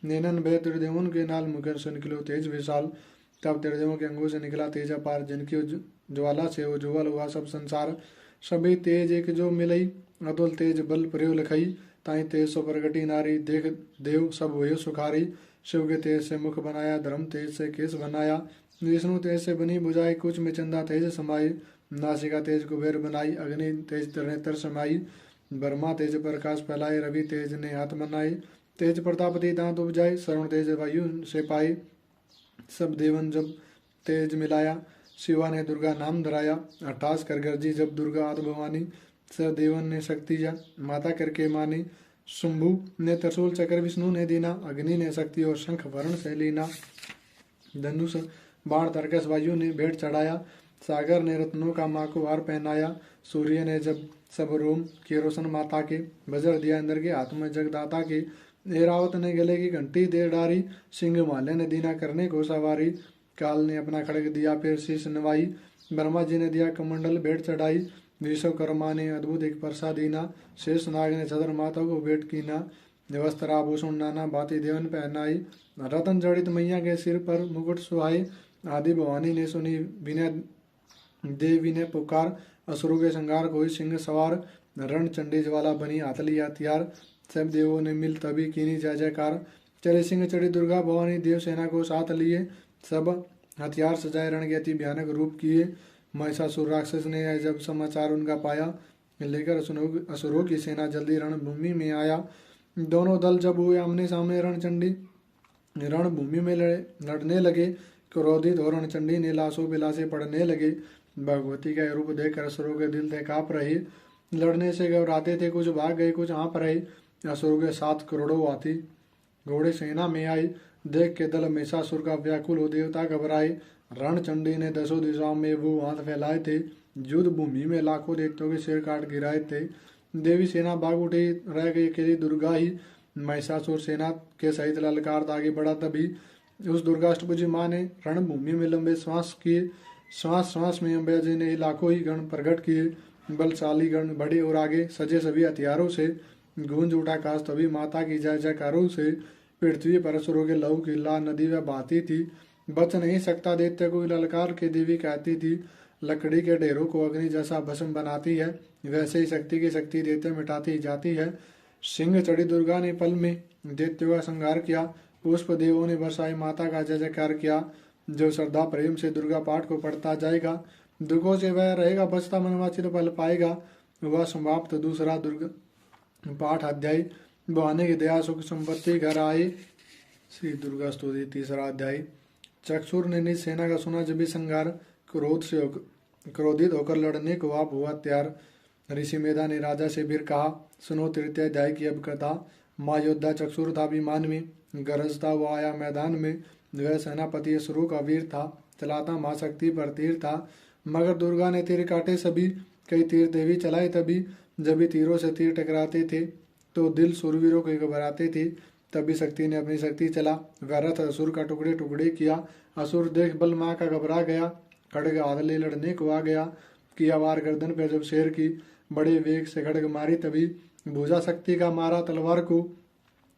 Speaker 1: नैनन भय त्रिदेवों के नाल मुखर से निकलो तेज विशाल। तब त्रिदेवों के अंगों से निकला तेज अपार, जिनकी ज्वाला से उज्ज्वल हुआ सब संसार। सभी तेज एक जो मिलई, अतुल तेज बल प्रयो लखई। ताई तेज सो प्रगटी नारी, देख देव सब हुए सुखारी। शिव के तेज से मुख बनाया, धर्म तेज से केस बनाया। विष्णु तेज से बनी बुझाई, कुछ में चंदा तेज समाई। नासिका तेज कुबेर बनाई, अग्नि तेज नेत्र समाई। ब्रह्मा तेज प्रकाश फैलाए, रवि तेज ने हाथ मनाए। तेज प्रतापति दांत उपजाए, श्रवण तेज वायु से पाई। सब देवन जब तेज मिलाया, शिवा ने दुर्गा नाम धराया। 28 कर गर्जी जब दुर्गा आद भवानी, सब देवन ने शक्ति जा माता करके मानी। शुंभु ने त्रिशूल चक्र विष्णु ने दीना, अग्नि ने शक्ति और शंख वर्ण से लीना। धनुष बाण तर्कस वायु ने भेंट चढ़ाया, सागर ने रत्नों का माँ को हार पहनाया। सूर्य ने जब सब रोम किए रोशन माता के, वज्र दिया इंद्र के हाथ में जगदाता के। ऐरावत ने गले की घंटी दे डारी, सिंह माल्य ने दीना करने को सवारी। काल ने अपना खड़ग दिया फिर शीश नवाई, ब्रह्मा जी ने दिया कमंडल भेंट चढ़ाई। विश्वकर्मा ने अद्भुत एक परसा दीना, शेष नाग ने छतर माता को भेंट कीना। वस्त्र आभूषण नाना भांति देवन पहनाई, रतन जड़ित मैया के सिर पर मुकुट सुहाई। आदि भवानी ने सुनी विनय देवी ने पुकार, असुरों के संगार कोई सिंह सवार। रण चंडी ज्वाला बनी हाथ लिया हथियार, सब देवों ने मिल तभी कीनी जय जयकार। चले सिंह चढ़ी दुर्गा भवानी, देव सेना को साथ लिए। सब हथियार सजाए रण के अति भयानक रूप किए। महिषासुर राक्षस ने जब समाचार उनका पाया, लेकर असुरों की सेना जल्दी रणभूमि में आया। दोनों दल जब हुए आमने सामने, रणभूमि में लड़ने लगे। क्रोधित हो रणचंडी ने लाशों पे लाशें पड़ने लगे। भगवती का रूप देखकर असुरों के दिल थे काँप रहे। लड़ने से घबराते थे, कुछ भाग गए कुछ हाँप रहे। असुरों के 7 करोड़ों हाथी घोड़े सेना में आए। देख के दल महिषासुर का व्याकुल हो देवता घबराए। रणचंडी ने 10 दिशाओं में वो हाथ फैलाए थे। युद्ध भूमि में लाखों दैत्यों के सिर काट गिराए थे। देवी सेना भाग उठी, रह गई अकेली दुर्गा ही। महिषासुर सेना के सहित ललकार आगे बढ़ा, तभी उस दुर्गाष्टभुजी माँ ने रणभूमि में लंबे श्वास किए। श्वास श्वास में अम्बा जी ने लाखों ही गण प्रकट किए। बलशाली गण बढ़े और आगे सजे सभी हथियारों से। गूंज उठा आकाश तभी माता की जय जयकारों से। पृथ्वी पर असुरों के लहू की ला नदी वह बहती थी। बच नहीं सकता दैत्य को ललकार के देवी कहती थी। लकड़ी के ढेरों को अग्नि जैसा भस्म बनाती है, वैसे ही शक्ति की शक्ति दैत्य मिटाती जाती है। सिंह चढ़ी दुर्गा ने पल में दैत्यों का संहार किया। पुष्प देवों ने बरसाई माता का जय जयकार किया। जो श्रद्धा प्रेम से दुर्गा पाठ को पढ़ता जाएगा, दुखों से वह रहेगा बचता, मनवांछित फल पाएगा। वह समाप्त दूसरा दुर्गा पाठ अध्याय। भवानी की दया सुख संपत्ति घर आए। श्री दुर्गा स्तुति तीसरा अध्याय। चक्षुर ने निज सेना का सुना जब भी संहार, क्रोधित होकर लड़ने को आप हुआ तैयार। ऋषि मेधा ने राजा से फिर कहा, सुनो तृतीय अध्याय की अब कथा। माँ योद्धा चक्षुर था विमान में, गरजता हुआ आया मैदान में। वह सेनापति असुरों का वीर था, चलाता माँ शक्ति पर तीर था। मगर दुर्गा ने तीर काटे सभी, कई तीर देवी चलाए तभी। जब भी तीरों से तीर टकराते थे तो दिल सुरवीरों के घबराते थे। तभी शक्ति ने अपनी शक्ति चला, वह रथ असुर का टुकड़े टुकड़े किया। असुर देख बल माँ का घबरा गया, खड़ग हाथ ले लड़ने को आ गया। किया वार गर्दन पर जब शेर की, बड़े वेग से खड़ग मारी तभी। भुजा शक्ति का मारा तलवार को,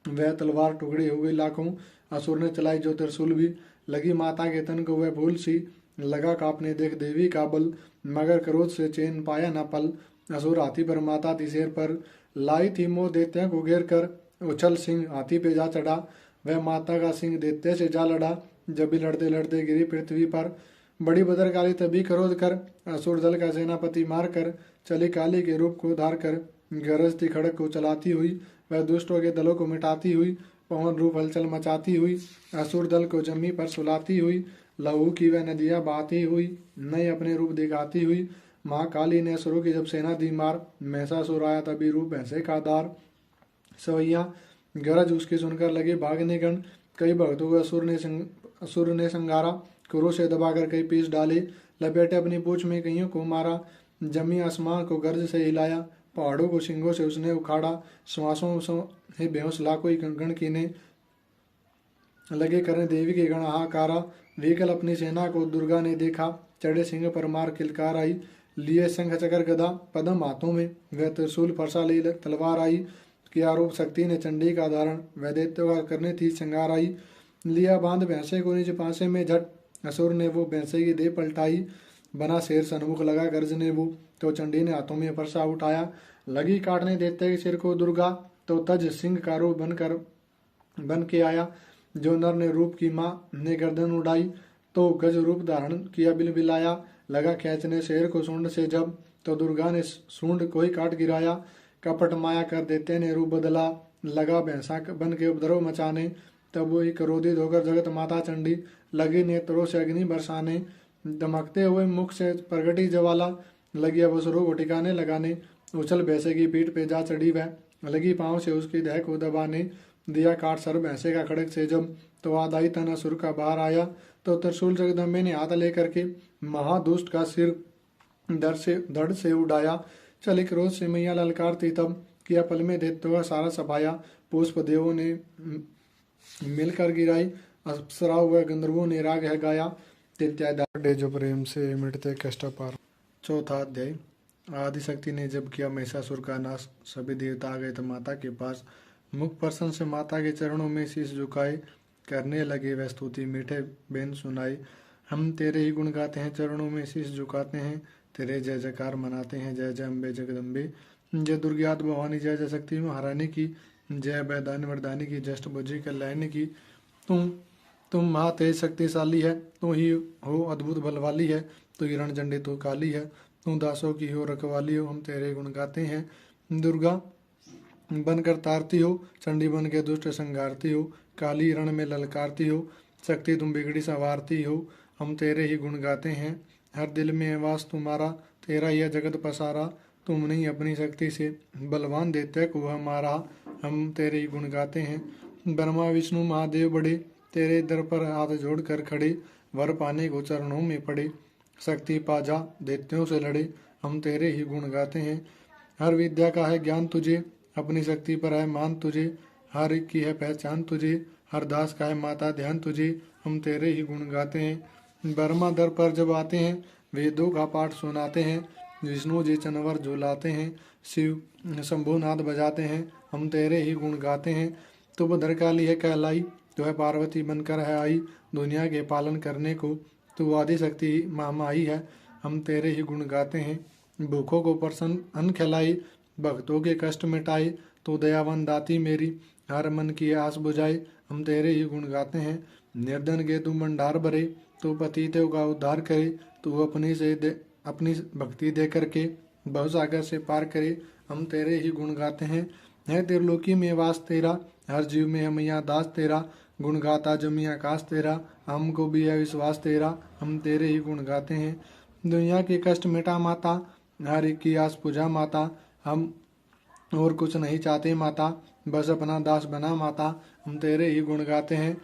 Speaker 1: वह तलवार टुकड़े हो गई लाखों। असुर ने चलाई जो त्रिशूल भी, लगी माता के तन को वह भूल सी। लगा कांपने देख देवी का बल, मगर क्रोध से चैन पाया न पल। असुर हाथी पर माता थी सिर पर, लाई थी मोह दैत्य को घेर कर। उछल सिंह हाथी पे जा चढ़ा, वह माता का सिंह दैत्य से जा लड़ा। जब भी लड़ते लड़ते गिरी पृथ्वी पर, बड़ी भद्रकाली तभी क्रोध कर। असुर दल का सेनापति मार कर, चली काली के रूप को धार कर। गरजती खड़ग को चलाती हुई, वह दुष्टों के दलों को मिटाती हुई। पवन रूप हलचल मचाती हुई, असुर दल को जमी पर सुलाती हुई। लहू की वह नदियां बहाती हुई, नए अपने रूप दिखाती हुई। माँ काली ने असुरों की जब सेना दी मार, महिषासुर आया तभी रूप भैंसे का दार। सवैया गरज उसकी सुनकर लगे भागने गण, कई भक्तों को असुर ने संगारा। क्रोध से दबाकर कई पीस डाले, लपेटे अपनी पूंछ में कईयों को मारा। जमी आसमान को गर्ज से हिलाया, पहाड़ों को सिंगों से उसने उखाड़ा। श्वासों से बेहोश लाखों ही गण कीने लगे करने देवी के गण हाहाकारा। विकल अपनी सेना को दुर्गा ने देखा, चढ़े सिंह पर मार किलकार आई। लिए शंख चक्र गदा पदम हाथों में, वह त्रिशूल फरसा ले तलवार आई। किया रूप शक्ति ने चंडी का धारण वैदैत्य का करने थी श्रृंगार आई। लिया बांध भैंसे को निज पासे में झट असुर ने वो भैंसे की देह पलटाई। बना शेर सन्मुख लगा गर्जने वो, तो चंडी ने हाथों में परसा उठाया। लगी काटने दैत्य के सिर को दुर्गा, तो तज सिंह का रूप बन के आया। जो नर ने रूप की माँ ने गर्दन उड़ाई, तो गज रूप धारण किया बिलबिलाया। लगा खींचने शेर को सूंड से जब, तो दुर्गा ने सूंड को ही काट गिराया। कपट माया कर दैत्य ने रूप बदला, लगा भैंसा बन के उपद्रव मचाने। तब वही क्रोधित होकर जगत माता चंडी लगी नेत्रों से अग्नि बरसाने। दमकते हुए मुख से प्रगटी ज्वाला, लगी अवसरों को ठिकाने लगाने। उछल भैंसे की पीठ पे जा चढ़ी वह, लगी पांव से उसकी देह को दबाने। दिया काट सर भैंसे का खड़क से जब, तो आदाई तन असुर का बाहर आया। तो त्रिशूल जगदम्बे ने हाथ लेकर के महादुष्ट का सिर धड़ से उड़ाया। चली क्रोध से मैया ललकारती तब, किया पल में दैत्यों का सारा सफाया। पुष्प देवों ने मिलकर गिराई, अप्सरा हुए गंधर्वों ने राग है गाया। इत्यादि जो प्रेम से मिटते कष्ट पार। चौथा अध्याय। आदिशक्ति ने जब किया महिषासुर का नाश, सभी देवता आ गए तो माता के पास। मुख प्रसन्न से माता के चरणों में शीश झुकाए, करने लगे वह स्तुति मीठे बेन सुनाई। हम तेरे ही गुण गाते हैं, चरणों में शीश झुकाते हैं, तेरे जय जयकार मनाते हैं। जय जय अम्बे जगदम्बे, जय दुर्गात भवानी, जय जय शक्ति महारानी की, जय वैदान वरदानी की, जस्ट बुझी कल्याणी की। तुम महा तेज शक्तिशाली है, तू ही हो अद्भुत बल वाली है, तू हिरण झंडे तू काली है, तू दासों की हो रखवाली हो। हम तेरे गुण गाते हैं। दुर्गा बनकर तारती हो, चंडी बन के दुष्ट संघारती हो, काली रण में ललकारती हो, शक्ति तुम बिगड़ी संवारती हो। हम तेरे ही गुण गाते हैं। हर दिल में है वास तुम्हारा, तेरा यह जगत पसारा, तुमने ही अपनी शक्ति से बलवान दैत्य को हमारा। हम तेरे ही गुण गाते हैं। ब्रह्मा विष्णु महादेव बड़े, तेरे दर पर हाथ जोड़ कर खड़े, वर पाने को चरणों में पड़े, शक्ति पाजा दैत्यों से लड़े। हम तेरे ही गुण गाते हैं। हर विद्या का है ज्ञान तुझे, अपनी शक्ति पर है मान तुझे, हर एक की है पहचान तुझे, हर दास का है माता ध्यान तुझे। हम तेरे ही गुण गाते हैं। ब्रह्मा दर पर जब आते हैं, वेदों का पाठ सुनाते हैं, विष्णु जी चनवर झुलाते हैं, शिव शंभुनाद बजाते हैं। हम तेरे ही गुण गाते हैं। तू भद्रकाली है कहलाई, तो है पार्वती बनकर है आई, दुनिया के पालन करने को तू आदिशक्ति महामाई है। हम तेरे ही गुण गाते हैं। भूखों को प्रसन्न अन्न खिलाई, भक्तों के कष्ट मिटाए, तो दयावन दाती मेरी, हर मन की आस बुझाए। हम तेरे ही गुण गाते हैं। निर्धन के तू भंडार भरे, तू पतितों का उद्धार करे, तू अपनी भक्ति दे करके भवसागर से पार करे। हम तेरे ही गुण गाते हैं। है त्रिलोकी में वास तेरा, हर जीव में है मैया दास तेरा, गुण गाता जमी आकाश तेरा, हमको भी है विश्वास तेरा। हम तेरे ही गुण गाते हैं। दुनिया के कष्ट मिटा माता, हर एक की आस पूजा माता, हम और कुछ नहीं चाहते माता, बस अपना दास बना माता। हम तेरे ही गुण गाते हैं।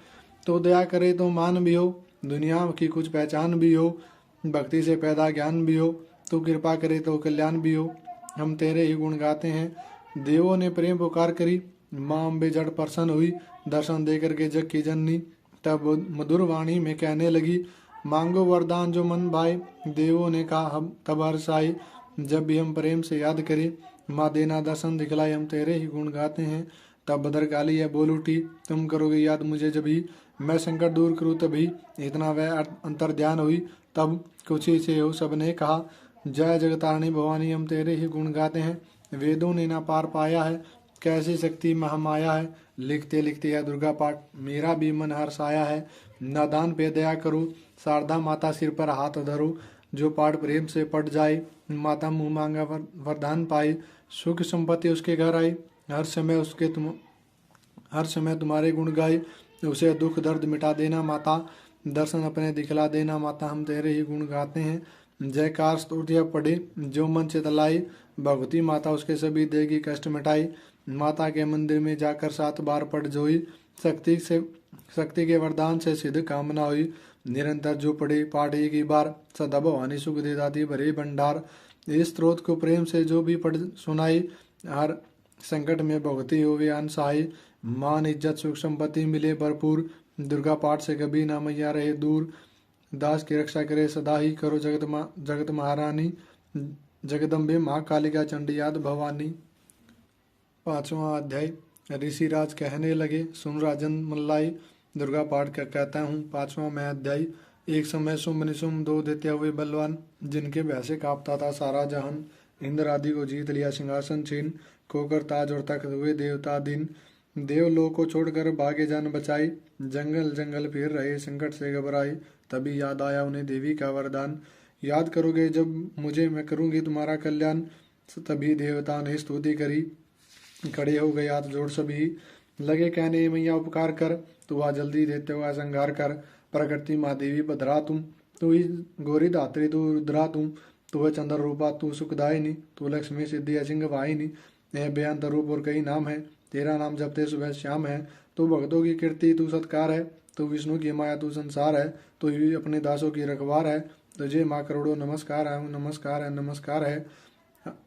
Speaker 1: तो दया करे तो मान भी हो, दुनिया की कुछ पहचान भी हो, भक्ति से पैदा ज्ञान भी हो, तो कृपा करे तो कल्याण भी हो। हम तेरे ही गुण गाते हैं। देवों ने प्रेम पुकार करी, माँ अम्बे जड़ प्रसन्न हुई, दर्शन दे करके जग की जननी, तब मधुर वाणी में कहने लगी, मांगो वरदान जो मन भाए। देवों ने कहा हम तब हर्ष आए, जब भी हम प्रेम से याद करें, माँ देना दर्शन दिखलाए। हम तेरे ही गुण गाते हैं। तब भद्रकाली है बोल उठी, तुम करोगे याद मुझे जभी, मैं संकट दूर करूँ तभी। इतना वह अंतर ध्यान हुई, तब कुछ ही से हो सबने कहा, जय जगतारणी भवानी। हम तेरे ही गुण गाते हैं। वेदों ने ना पार पाया है, कैसी शक्ति महामाया है, लिखते लिखते है दुर्गा पाठ, मेरा भी मन हर्ष आया है। नादान पे दया करो, शारदा माता सिर पर हाथ धरो, जो पाठ प्रेम से पट जाए, माता मुँह मांगा वरदान पाए, सुख संपत्ति उसके घर आई, हर समय तुम्हारे गुण गाए, उसे दुख दर्द मिटा देना माता, दर्शन अपने दिखला देना माता। हम तेरे ही गुण गाते हैं। जयकार स्तुतियाँ पढ़े, जो मन चितलाए, भगवती माता उसके सभी देगी कष्ट मिटाई। माता के मंदिर में जाकर 7 बार पढ़ जोई, शक्ति के वरदान से सिद्ध कामना हुई। निरंतर जो पढ़े पाठ एक ही बार, सदा भवानी सुख दे दाती भरे भंडार। इस स्त्रोत को प्रेम से जो भी पढ़ सुनाई, हर संकट में भगवती हो वे अनसहाय। मान इज्जत सुख संपत्ति मिले भरपूर, दुर्गा पाठ से कभी ना मैया रहे दूर। दास की रक्षा करे सदा ही, करो जगत महारानी, जगदम्बे माँ कालिका चंडी याद भवानी। 5वां अध्याय। ऋषिराज कहने लगे, सुन राजन मल्लाई। दुर्गा पाठ का कहता हूँ। 5वां मैं अध्याय। एक समय शुंभ निशुंभ दो दैत्य हुए बलवान, जिनके भय से कांपता था सारा जहान। इंद्र आदि को जीत लिया सिंहासन छीन, खोकर ताज और तख्त हुए देवता दिन। देवलोक को छोड़कर भागे जान बचाई, जंगल जंगल फिर रहे संकट से घबराए। तभी याद आया उन्हें देवी का वरदान, याद करोगे जब मुझे मैं करूँगी तुम्हारा कल्याण। तभी देवता ने स्तुति करी, खड़े हो गए हाथ जोड़ सभी, लगे कहने मैया उपकार कर। तू आ जल्दी देते हुआ संहार कर, प्रकृति माँ देवी भद्रा तुम। तू ही गौरी धात्री तू रुद्रा तुम, तू है चंद्र रूपा तू सुखदायिनी, तू लक्ष्मी सिद्धि असिंग वाहिनी। यह बेअंत रूप और कई नाम है, तेरा नाम जपते सुबह श्याम है। तू भक्तों की कीर्ति तू सत्कार है, तू विष्णु की माया तू संसार है, तू ही अपने दासों की रखवार है। तुझे माँ करोड़ों नमस्कार है, नमस्कार है, नमस्कार है।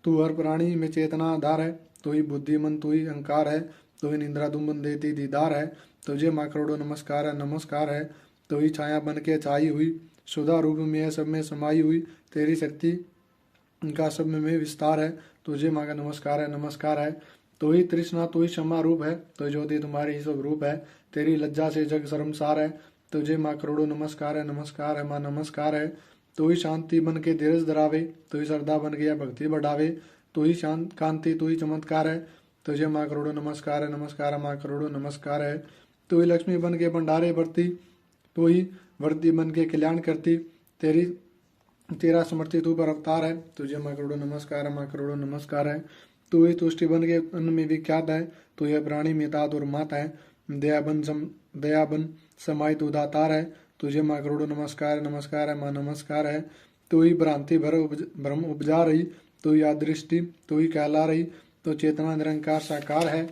Speaker 1: तू हर प्राणी में चेतना आधार है, तू ही बुद्धिमन तू ही अहंकार है, तू ही निंद्रा दुम्बन देती दीदार है। तुझे माँ करोड़ों नमस्कार है, नमस्कार है। तू ही छाया बन के छाई हुई, सुधा रूप में सब में समाई हुई। तेरी शक्ति का सब में विस्तार है, तुझे माँ का नमस्कार है, नमस्कार है। तू ही तृष्णा तू ही क्षमा रूप है, तो ज्योति तुम्हारी ही सब रूप है। तेरी लज्जा से जग शर्मसार है, तुझे माँ करोड़ों नमस्कार है, नमस्कार है, माँ नमस्कार है। तू ही शांति बन के धीरज धरावे, तू ही श्रद्धा बन के भक्ति बढ़ावे। तू ही शांत कांति तू ही चमत्कार है, तुझे माँ करोड़ों नमस्कार है, नमस्कार है, माँ करोड़ों नमस्कार है। तू ही लक्ष्मी बन के भंडारे भरती, तू ही वृद्धि बन के कल्याण करती। तेरा समर्थी तू पर अवतार है, तुझे माँ करोड़ों नमस्कार है, माँ करोड़ों नमस्कार है। तू ही तुष्टि बन के अन्न में विख्यात है, तू यह प्राणी में तात और माता है। दयाबन समाई तू दातार है, तुझे माँ करोड़ों नमस्कार है, नमस्कार है, माँ नमस्कार है। तू ही भ्रांति भ्रम उपजा रही, तू ही दृष्टि तू ही कहला रही, तो चेतना निरंकार साकार है।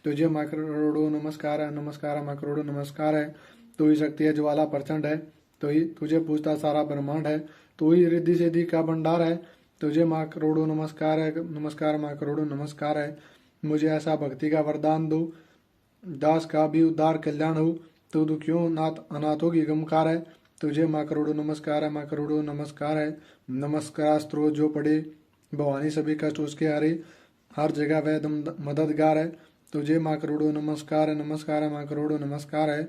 Speaker 1: तुझे माँ करोड़ों नमस्कार है, नमस्कार है, माँ करोड़ों नमस्कार है। तू ही शक्ति है ज्वाला प्रचंड है, तो ही तुझे पूछता सारा ब्रह्मांड है। तू ही रिद्धि सिद्धि का भंडार है, तुझे माँ करोड़ों नमस्कार है, नमस्कार माँ करोड़ों नमस्कार है। मुझे ऐसा भक्ति का वरदान दो, दास का भी उद्धार कल्याण हो। तू दुखियों नाथ अनाथों की गमकार है, तुझे माँ करोड़ों नमस्कार है, माँ करोड़ों नमस्कार है। नमस्कार स्त्रोत जो पढ़े, भवानी सभी कष्ट उसके हरे, हर जगह वह मददगार है। तुझे माँ करोड़ों नमस्कार है, नमस्कार है, माँ करोड़ों नमस्कार है।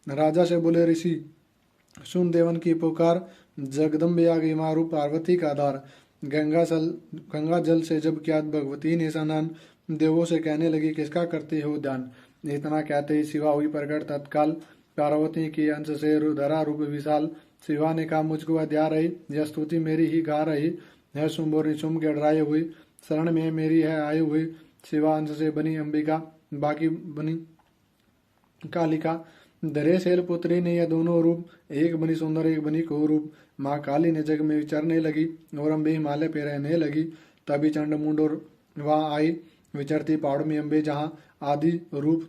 Speaker 1: राजा से बोले ऋषि, सुन देवन की पुकार, जगदम्बे आ गई मारू पार्वती का आधार। गंगा जल से जब किया भगवती ने स्नान, देवों से कहने लगी किसका करते हो ध्यान। इतना कहते ही शिवा हुई प्रकट तत्काल, पार्वती की अंश से रुधरा रूप विशाल। शिवा ने कहा मुझको अध्या रही, यह स्तुति मेरी ही गा रही है। शुंभ और निशुंभ के डराए हुई, शरण में मेरी है आए हुई। शिवा अंश से बनी अंबिका, बाकी बनी कालिका। धरे शैल पुत्री ने यह दोनों रूप, एक बनी सुंदर एक बनी कुरूप। माँ काली ने जग में विचरने लगी, और अम्बे हिमालय पे रहने लगी। तभी चंड मुंड और वहाँ आई, विचरती पहाड़ में अम्बे जहाँ आदि रूप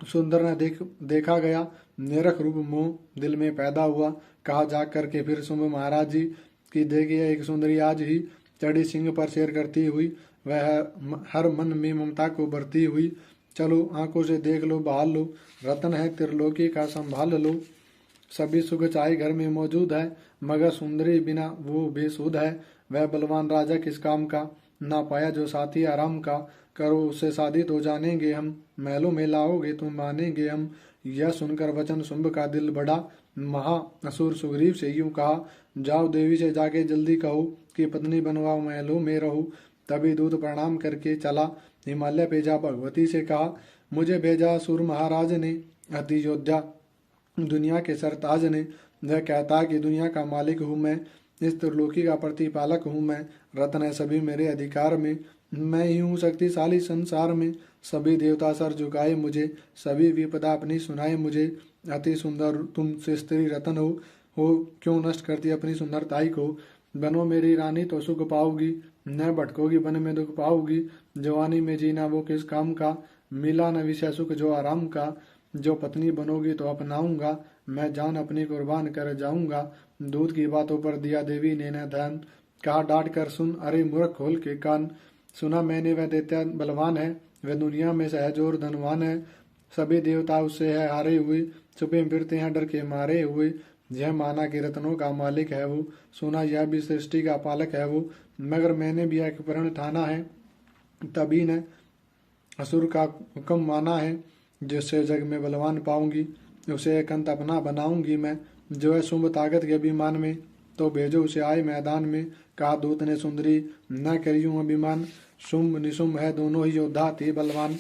Speaker 1: सुंदर न देखा गया। निरख रूप मोह दिल में पैदा हुआ, कहा जाग करके फिर शुंभ महाराज जी की देखी एक सुंदरी आज ही। चढ़ी सिंह पर शेर करती हुई, वह हर मन में ममता को भरती हुई। चलो आंखों से देख लो बहाल लो, रतन है त्रिलोकी का संभाल लो। सभी सुख चाहे घर में मौजूद है, मगर सुंदरी बिना वो बेसुध है। वह बलवान राजा किस काम का, ना पाया जो साथी आराम का। करो उससे शादी तो जानेंगे हम, महलों में लाओगे तुम मानेंगे हम। यह सुनकर वचन शुंभ का दिल बढ़ा, महा असुर सुग्रीव से यूं कहा, जाओ देवी से जाके जल्दी कहो कि पत्नी बनवाओ महलों में रहो। तभी दूत प्रणाम करके चला, हिमालय पे जा भगवती से कहा, मुझे भेजा असुर महाराज ने, अति योद्धा दुनिया के सरताज ने। वह कहता कि दुनिया का मालिक हूँ मैं, इस त्रिलोकी का प्रतिपालक हूँ मैं। रत्न है सभी मेरे अधिकार में, मैं ही हूँ शक्तिशाली संसार में। सभी देवता सर झुकाए मुझे, सभी विपदा अपनी सुनाए मुझे। अति सुंदर तुम से स्त्री रतन हो क्यों नष्ट करती अपनी सुंदरताई को। बनो मेरी रानी तो सुख पाओगी, न भटकोगी वन में दुख पाओगी। जवानी में जीना वो किस काम का, मिला न विषय सुख जो आराम का। जो पत्नी बनोगी तो अपनाऊंगा, मैं जान अपनी कुर्बान कर जाऊंगा। दूध की बातों पर दिया देवी ने न ध्यान, कहा डांट कर सुन अरे मूर्ख खोल के कान। सुना मैंने वह दैत्य बलवान है, वह दुनिया में सहज और धनवान है। सभी देवता उससे है हारे हुए, छुपे फिरते हैं डर के मारे हुए। यह माना कि रत्नों का मालिक है वो, सुना यह भी सृष्टि का पालक है वो। मगर मैंने भी एक प्रण ठाना है, तभी न असुर का हुक्म माना है, जिससे जग में बलवान पाऊंगी, उसे एक अंत अपना बनाऊंगी मैं। जो है शुंभ ताकत के अभिमान में, तो भेजो उसे आए मैदान में। कहा दूत ने सुंदरी न करियूं अभिमान, शुंभ निशुंभ है दोनों ही योद्धा थे बलवान।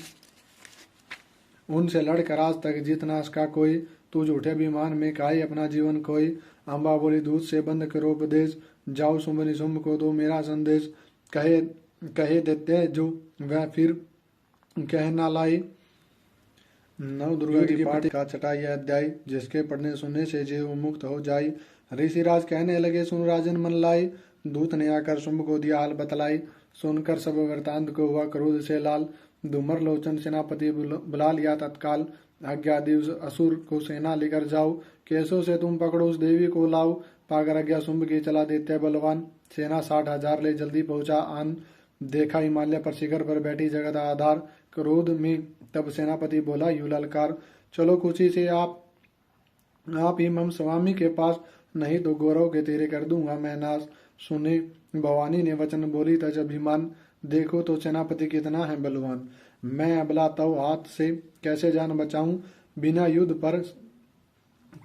Speaker 1: उनसे लड़कर आज तक जीतना उसका कोई, तू झूठे अभिमान में काहे अपना जीवन कोई। अम्बा बोली दूत से बंद करो उपदेश, जाओ शुंभ निशुंभ को दो मेरा संदेश। कहे कहे देते जो वह फिर कह ना लाई। नव दुर्गा की पाठ का छठाई अध्याय, जिसके पढ़ने सुनने से जीव मुक्त हो जाई। ऋषिराज कहने लगे सुन राजन मन लाई, दूत ने आकर शुंभ को दिया हाल बतलाई। सुनकर सब वृतांत को हुआ क्रोध से लाल, धूमर लोचन सेनापति बुला लिया तत्काल। आज्ञा दिवस असुर को सेना लेकर जाओ, कैसों से तुम पकड़ो उस देवी को लाओ। पाकर आज्ञा शुंभ की चला देते बलवान, सेना 60,000 ले जल्दी पहुंचा आन। देखा हिमालय पर शिखर पर बैठी जगत आधार, क्रोध में तब सेनापति बोला यू ललकार। चलो खुशी से आप ही हम स्वामी के पास, नहीं तो गौरव के तेरे कर दूंगा मैं नाश। सुने भवानी ने वचन बोली तज अभिमान, देखो तो सेनापति कितना है बलवान। मैं अबला तव हाथ से कैसे जान बचाऊं, बिना युद्ध पर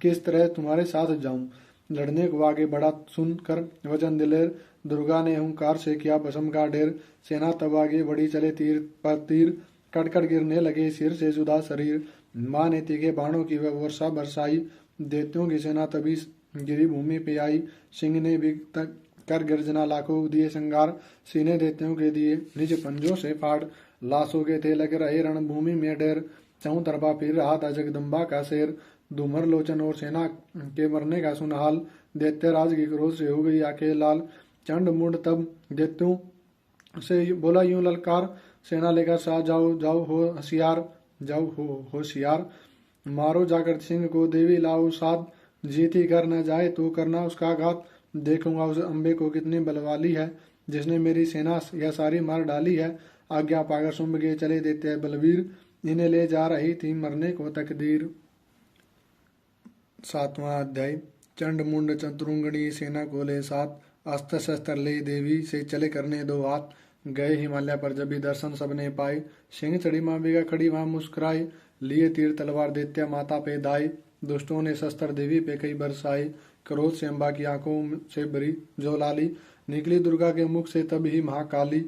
Speaker 1: किस तरह तुम्हारे साथ जाऊं। लड़ने को आगे बढ़ा सुनकर वचन दिलेर, दुर्गा ने हुंकार से किया भस्म का ढेर। सेना तब आगे बढ़ी चले तीर पर तीर, कटकट गिरने लगे सिर से जुदा शरीर। माँ ने तीखे बाणों की वह वर्षा बरसाई, दैत्यों की सेना तभी गिरी भूमि पे आई। सिंह ने भी तक कर गर्जना लाखों दिए संगार, सीने दैत्यों के दिए निज पंजों से फाड़। लाशों के थे लगे रहे रणभूमि में ढेर, चौं तरफा फिर रहा था जगदम्बा का शेर। धूमर लोचन और सेना के मरने का सुन हाल, दैत्य राज की क्रोध से हो गई आंखें लाल। चंड मुंड तब दैत्यों से बोला यूं ललकार, सेना लेकर साथ जाओ जाओ हो होशियार, जाओ हो होशियार। मारो जाकर सिंह को देवी लाओ साथ, जीती कर न जाए तो करना उसका घात। देखूंगा उस अम्बे को कितनी बलवाली है, जिसने मेरी सेना यह सारी मार डाली है। आज्ञा पाकर शुंभ के चले देते बलवीर, इन्हें ले जा रही थी मरने को तकदीर। 7वां अध्याय, चंड मुंड चतुरंगणी सेना को ले साथ, अस्त्र शस्त्र ले देवी से चले करने दो हाथ। गए हिमालय पर जब भी दर्शन सबने पाए, सिंह चढ़ी माँ बेगा खड़ी वहां मुस्कुराई। लिए तीर तलवार दैत्य माता पे दाई, दुष्टों ने शस्त्र देवी पे कई बरसाई। क्रोध से अम्बा की आंखों से भरी जो लाली, निकली दुर्गा के मुख से तब ही महाकाली।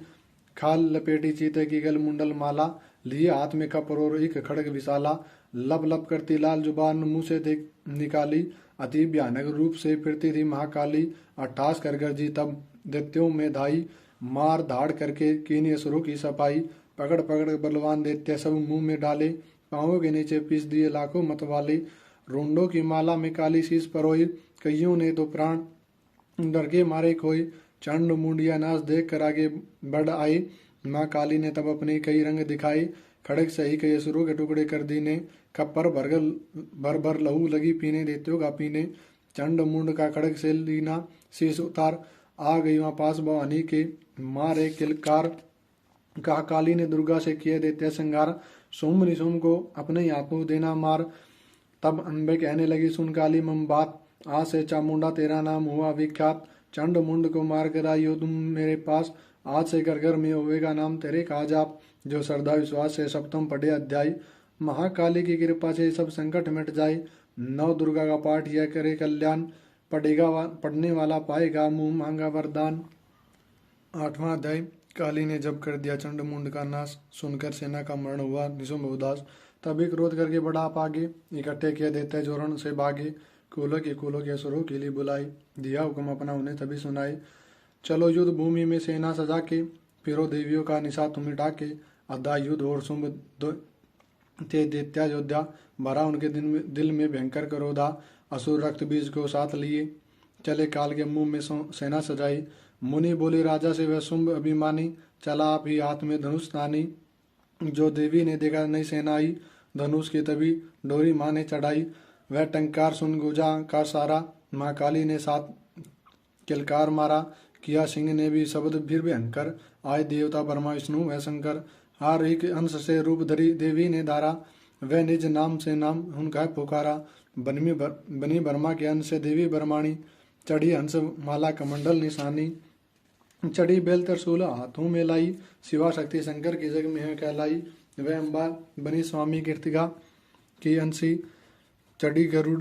Speaker 1: खाल लपेटी चीते की गल मुंडल माला, लिए हाथ में कपर और एक खड़ग विशाला। लब लब करती लाल जुबान मुंह से देख निकाली, अति भयानक रूप से फिरती थी महाकाली। 28 कर गरजी तब दैत्यों में धाई, मार धाड़ करके कीनी असुरों की सफाई। पकड़ पकड़ बलवान दैत्य सब मुंह में डाले, पांवों के नीचे पीस दिए लाखों मतवाले। रोंडों की माला में काली शीश परोई, कईयों ने तो प्राण डर के मारे खोई। चंड मुंडिया नाश देख कर आगे बढ़ आई, माँ काली ने तब अपने कई रंग दिखाई। खड़ग सही कई असुरों के टुकड़े कर दीने, खप्पर भर भर लहू लगी पीने दैत्यों का पीने। चंड मुंड का खड़ग से लीना शीश उतार, आ गई वहां पास भवानी के मारे किलकार। कहा काली ने दुर्गा से किए दैत्य संगार, शुंभ निशुंभ को अपने हाथों देना मार। तब अम्बे कहने लगी सुन काली मम बात, आज से चामुंडा तेरा नाम हुआ विख्यात। चंड मुंड को मार कर आई हो तुम मेरे पास, आज से घर घर में होवेगा नाम तेरे काजाप। जो श्रद्धा विश्वास से सप्तम पढ़े अध्याय, महाकाली की कृपा से सब संकट मिट जाए। नव दुर्गा का पाठ यह करे कल्याण, पढ़ने वाला पाएगा मुंह मांगा वरदान। 8वां अध्याय, काली ने जब कर दिया चंड मुंड का नाश, सुनकर सेना का मरण हुआ निशुंभ उदास। तभी क्रोध करके बढ़ा आप आगे, इकट्ठे किए देते जोरण से भागे। कुलों के असुरों के लिए बुलाई, दिया हुक्म अपना उन्हें तभी सुनाई। चलो युद्ध भूमि में सेना सजा के, फिरो देवियों का निशा तुम मिटा के। अद्धा युद्ध और शुंभ ते दैत्या योद्धा, भरा उनके दिल में भयंकर क्रोधा। असुर रक्त बीज को साथ लिए, चले काल के मुंह में सेना सजाई। मुनि बोले राजा से वह शुंभ अभिमानी, चला आप ही हाथ में धनुष तानी। जो देवी ने देखा नई सेना आई, धनुष की तभी डोरी माँ ने चढ़ाई। वह टंकार सुन गुजा का सारा, माँ काली ने साथ किलकार मारा। किया सिंह ने भी शब्द फिर भयंकर, आए देवता ब्रह्मा विष्णु वह शंकर। हार एक अंश से रूप धरी देवी ने धारा, वह निज नाम से नाम उनका पुकारा। बनी ब्रह्मा के अंश से देवी ब्रह्माणी, चढ़ी हंस माला कमंडल निशानी। चढ़ी बेल त्रिशूल हाथों में लाई, शिवा शक्ति शंकर की जग में है कहलाई। वह अम्बा बनी स्वामी कीर्तिका की अंशी चढ़ी गरुड़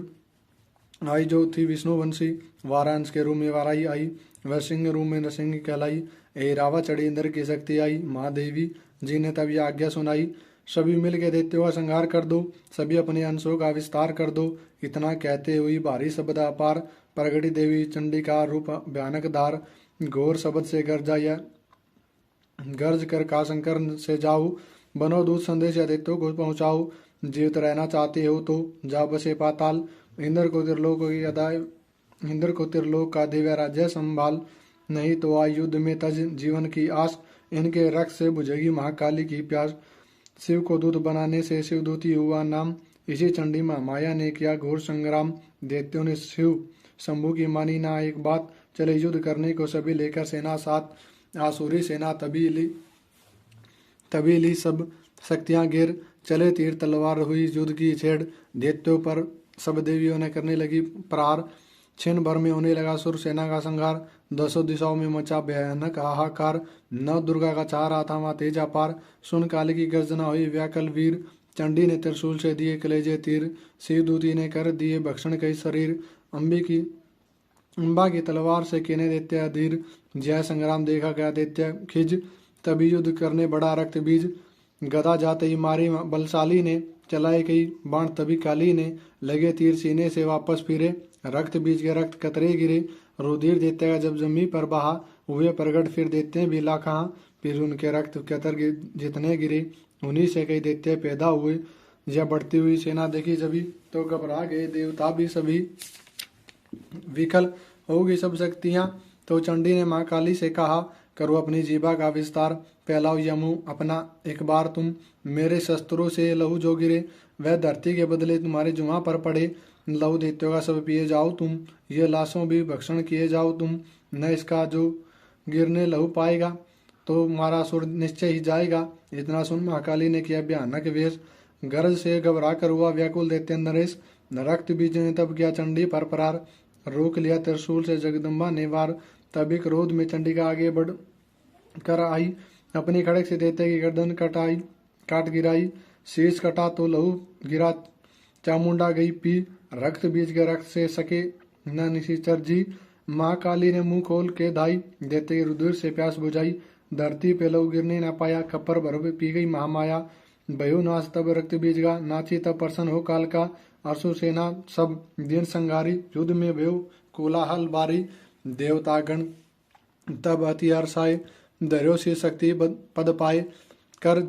Speaker 1: आई जो थी विष्णुवंशी। वारांश के रूप में वाराई आई, वह सिंह रूप में नरसिंह कहलाई। ए रावा चढ़ी इंद्र की शक्ति आई, महादेवी जी ने तब यह आज्ञा सुनाई। सभी मिल के दैत्यों का संहार कर दो, सभी अपने अंशों का विस्तार कर दो। इतना कहते हुई भारी शब्द अपार, प्रगटी देवी चंडी का रूप भयानक धार। घोर शब्द से गर्ज कर का शंकर से जाओ, बनो दूत संदेश दैत्यों को पहुँचाओ। जीवित रहना चाहते हो तो जा बसे पाताल, इंद्र को त्रिलोक का दिव्य राज्य संभाल। नहीं तो आ युद्ध में तज जीवन की आस, इनके रक्त से बुझेगी महाकाली की प्यास। शिव को दूत बनाने से शिवदूती हुआ नाम, इसी चंडी माया ने किया घोर संग्राम। दैत्यों ने शिव शंभु की मानी ना एक बात, चले युद्ध करने को सभी लेकर सेना साथ। आसुरी सेना तभी ली सब शक्तियां गिर, चले तीर तलवार हुई युद्ध की छेड़। दैत्यों पर सब देवियों ने करने लगी प्रहार, क्षण भर में होने लगा सुर सेना का संहार। दसों दिशाओं में मचा भयानक हाहाकार, नव दुर्गा का चाह रहा था वहां तेज अपार। सुन काली की गर्जना हुई व्याकुल वीर, चंडी ने त्रिशूल से दिए कलेजे तीर। शिवदूती ने कर दिए भक्षण कई शरीर, अम्बा की तलवार से केने दैत्य अधीर। जय संग्राम देखा गया दैत्य खिज, तभी युद्ध करने बड़ा रक्त बीज। गदा जाते ही मारी बलशाली ने, चलाए कई बाण तभी काली ने। लगे तीर सीने से वापस फिरे, रक्त बीज के रक्त कतरे गिरे। रुधिर दैत्य का जब जमी पर बहा, हुए प्रगट फिर दैत्य भी लाखा। फिर उनके रक्त कतर जितने गिरे, उन्हीं से कई दैत्य पैदा हुए। जब बढ़ती हुई सेना देखी जभी, तो घबरा गए देवता भी सभी। विकल होगी सब शक्तियां, तो चंडी ने माँ काली से कहा, करो अपनी जीभा का विस्तार। फैलाओ यमु अपना एक बार तुम, मेरे शस्त्रों से लहू जो गिरे, वह धरती के बदले तुम्हारे जुआ पर पड़े। लहू दैत्यों का सब पिए जाओ तुम, ये लाशों भी भक्षण किए जाओ तुम। न इसका जो गिरने लहू पाएगा, तो मारा सुर निश्चय ही जाएगा। इतना सुन महाकाली ने किया भयानक वेश, गरज से घबरा कर हुआ व्याकुल दैत्य नरेश। रक्त बीज ने तब किया चंडी पर प्रहार, रोक लिया त्रिशूल से जगदम्बा ने वार। तभी क्रोध में चंडिका आगे बढ़ कर आई, अपनी खड़क से दैत्य की गर्दन काट गिराई। शीर्ष कटा तो लहू गिरा, चामुंडा गई पी। रक्त बीज के रक्त से सके न निशिचर जी। माँ काली ने मुंह खोल के धाई, दैत्य के रुधिर से प्यास बुझाई। धरती पे लहू गिरने न पाया, खप्पर भर पी गई महामाया। भयो नाश तब रक्त बीज का, नाची तब प्रसन्न हो काल का। असुर सेना सब दिन संगारी, युद्ध में भयो कोलाहल बारी। देवतागण तब अति हर्षाए, धैर्यो से शक्ति पद पाए। कर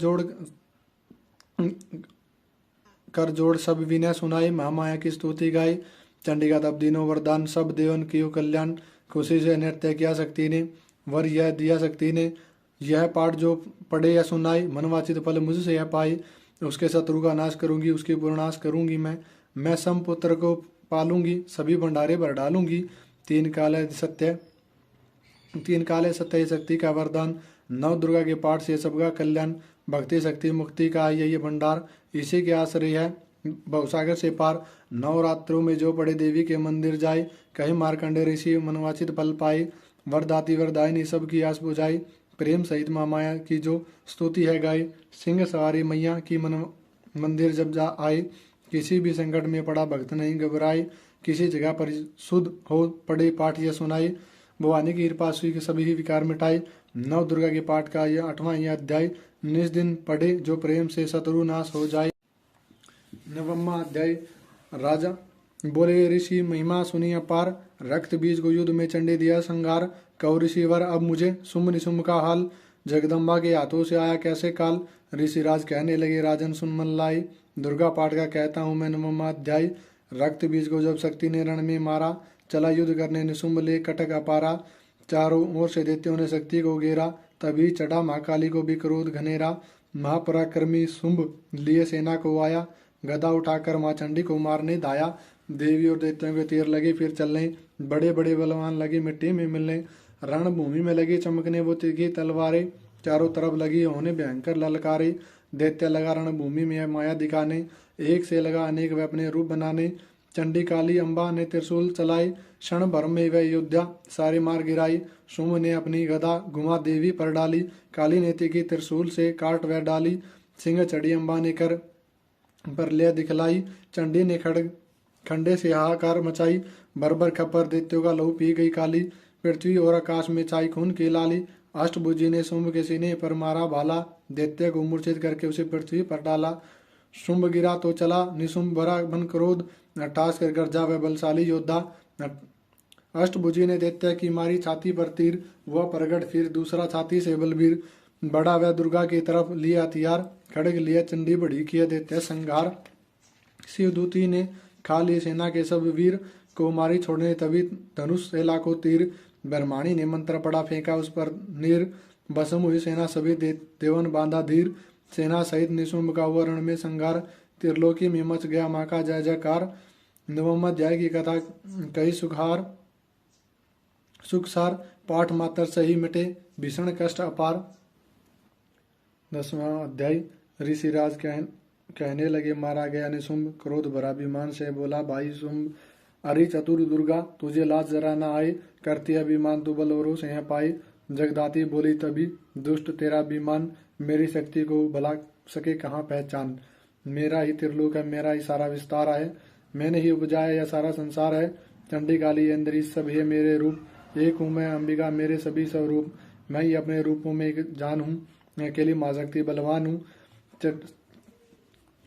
Speaker 1: जोड़ सब विनय सुनाए, महामाया की स्तुति गाए। चंडिका तब दिनों वरदान, सब देवन कियो कल्याण। खुशी से नृत्य किया शक्ति ने, वर यह दिया शक्ति ने। यह पाठ जो पढ़े या सुनाए, मनवाचित फल मुझसे यह पाए। उसके शत्रु का नाश करूंगी, उसकी पुरनाश करूंगी मैं सम पुत्र को पालूंगी, सभी भंडारे भर डालूंगी। तीन काले सत्य शक्ति का वरदान, नव दुर्गा के पाठ से सबका कल्याण। भक्ति शक्ति मुक्ति का यही भंडार, इसी के आश्रय है भवसागर से पार। नवरात्रों में जो पड़े देवी के मंदिर जाए, कहीं मार्कंडे ऋषि मनवाचित फल पाए। वरदाती वरदायिनी सबकी आस बुझाई, प्रेम सहित माँ माया की जो स्तुति है गाय। सिंह सवारी मैया की मंदिर जब जा आए, किसी भी संकट में पड़ा भक्त नहीं घबराए। किसी जगह पर शुद्ध हो पड़े पाठ यह सुनाए, भवानी की कृपा से सभी ही विकार मिटाए। नव दुर्गा के पाठ का यह 8वां यह अध्याय, निज दिन पढ़े जो प्रेम से शत्रु नाश हो जाए। 9वां अध्याय। राजा बोले, ऋषि महिमा सुनी अपार, रक्त बीज को युद्ध में चंडी दिया संगार। कहो ऋषिवर अब मुझे शुंभ निशुंभ का हाल, जगदम्बा के हाथों से आया कैसे काल। ऋषिराज कहने लगे, राजन सुन मन लाई, दुर्गा पाठ का कहता हूँ मैं 9वां अध्याय। रक्त बीज को जब शक्ति ने रण में मारा, चला युद्ध करने निशुंभ ले कटक अपारा। चारों ओर से दैत्यों ने शक्ति को घेरा, तभी चढ़ा महाकाली को भी क्रोध घनेरा। महापराक्रमी शुंभ लिए सेना को आया, गदा उठाकर माँ चंडी को मारने दाया। देवी और दैत्यों के तीर लगे फिर चलने, बड़े बड़े बलवान लगे मिट्टी में मिलने। रणभूमि में लगी चमकने वो तिरछी तलवारें, चारों तरफ लगी होने भयंकर ललकारे। दैत्य लगा रणभूमि में माया दिखाने, एक से लगा अनेक वे अपने रूप बनाने। चंडी काली अम्बा ने त्रिशूल चलाए, क्षण भर में वह योद्धा सारे मार गिराई। शुंभ ने अपनी गदा घुमा देवी पर डाली, काली ने तिकी त्रिशूल से काट वह डाली। सिंह चढ़ी अम्बा ने कर पर ले दिखलाई, चंडी ने खड़ग खंडे से हाहाकार मचाई, बरबर खपर दैत्यों का लहू पी गई काली, पृथ्वी और आकाश में छाई खून की लाली। अष्टभुजी ने शुंभ के सीने पर मारा भाला, दैत्य को मूर्छित करके उसे पृथ्वी पर डाला। शुंभ गिरा तो चला निशुंभ भरा बन क्रोध, ठास कर गरजा वह बलशाली योद्धा। अष्टभुजी ने दैत्य की मारी छाती पर तीर, वह प्रगट फिर दूसरा छाती से बलबीर, बड़ा वह दुर्गा की तरफ लिया हथियार, खड़ग लिया चंडी बढ़ी किया दैत्य संघार। शिवदूती ने खा ली सेना के सब वीर, को मारी छोड़ने तभी धनुष से लाखों तीर, ब्रह्माणी ने मंत्र पड़ा फेंका उस पर नीर, भस्म हुई सेना सभी देवन बांधा धीर, सेना सहित निशुंभ का हुआ रण में संगार, त्रिलोकी में मच गया माँ का जय जयकार। नवम अध्याय की कथा कही सुखसार, पाठ मात्र से ही मिटे भीषण कष्ट अपार। 10वां अध्याय ऋषिराज कहने लगे, मारा गया निशुंभ, क्रोध भरा अभिमान से बोला भाई शुंभ, अरि चतुर दुर्गा तुझे लाज जरा न आए, करती अभिमान तू बल और सह पाए। जगदाती बोली तभी दुष्ट तेरा अभिमान, मेरी शक्ति को भला सके कहाँ पहचान। मेरा ही त्रिलोक है, मेरा ही सारा विस्तार है, मैंने ही उपजाया यह सारा संसार है। चंडी काली इंद्री सब है मेरे रूप, एक हूँ मैं अंबिका मेरे सभी स्वरूप। मैं ही अपने रूपों में एक जान हूँ, मैं अकेली माँ शक्ति बलवान हूँ।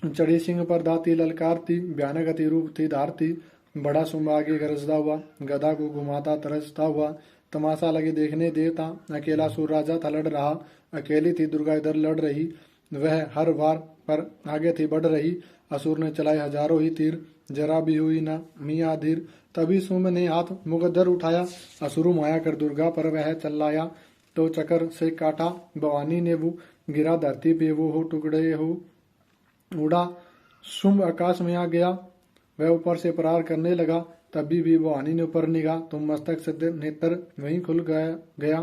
Speaker 1: चढ़ी सिंह पर दाती ललकारती, भयानक अति रूप थी धारती। बड़ा शुंभ आगे गरजता हुआ, गदा को घुमाता तरसता हुआ। तमाशा लगे देखने देवता, अकेला सूर राजा था लड़ रहा। अकेली थी दुर्गा इधर लड़ रही, वह हर वार पर आगे थी बढ़ रही। असुर ने चलाए हजारों ही तीर, जरा भी हुई न मियाँ धीर। तभी शुंभ ने हाथ मुकद्दर उठाया, असुरु माया कर दुर्गा पर वह चलाया। तो चक्र से काटा भवानी ने वो, गिरा धरती पे वो हो टुकड़े हो उड़ा। शुंभ आकाश में आ गया, वह ऊपर से प्रहार करने लगा। तभी भी भवानी ने ऊपर निगाह, तो मस्तक से नेत्र वहीं खुल गया।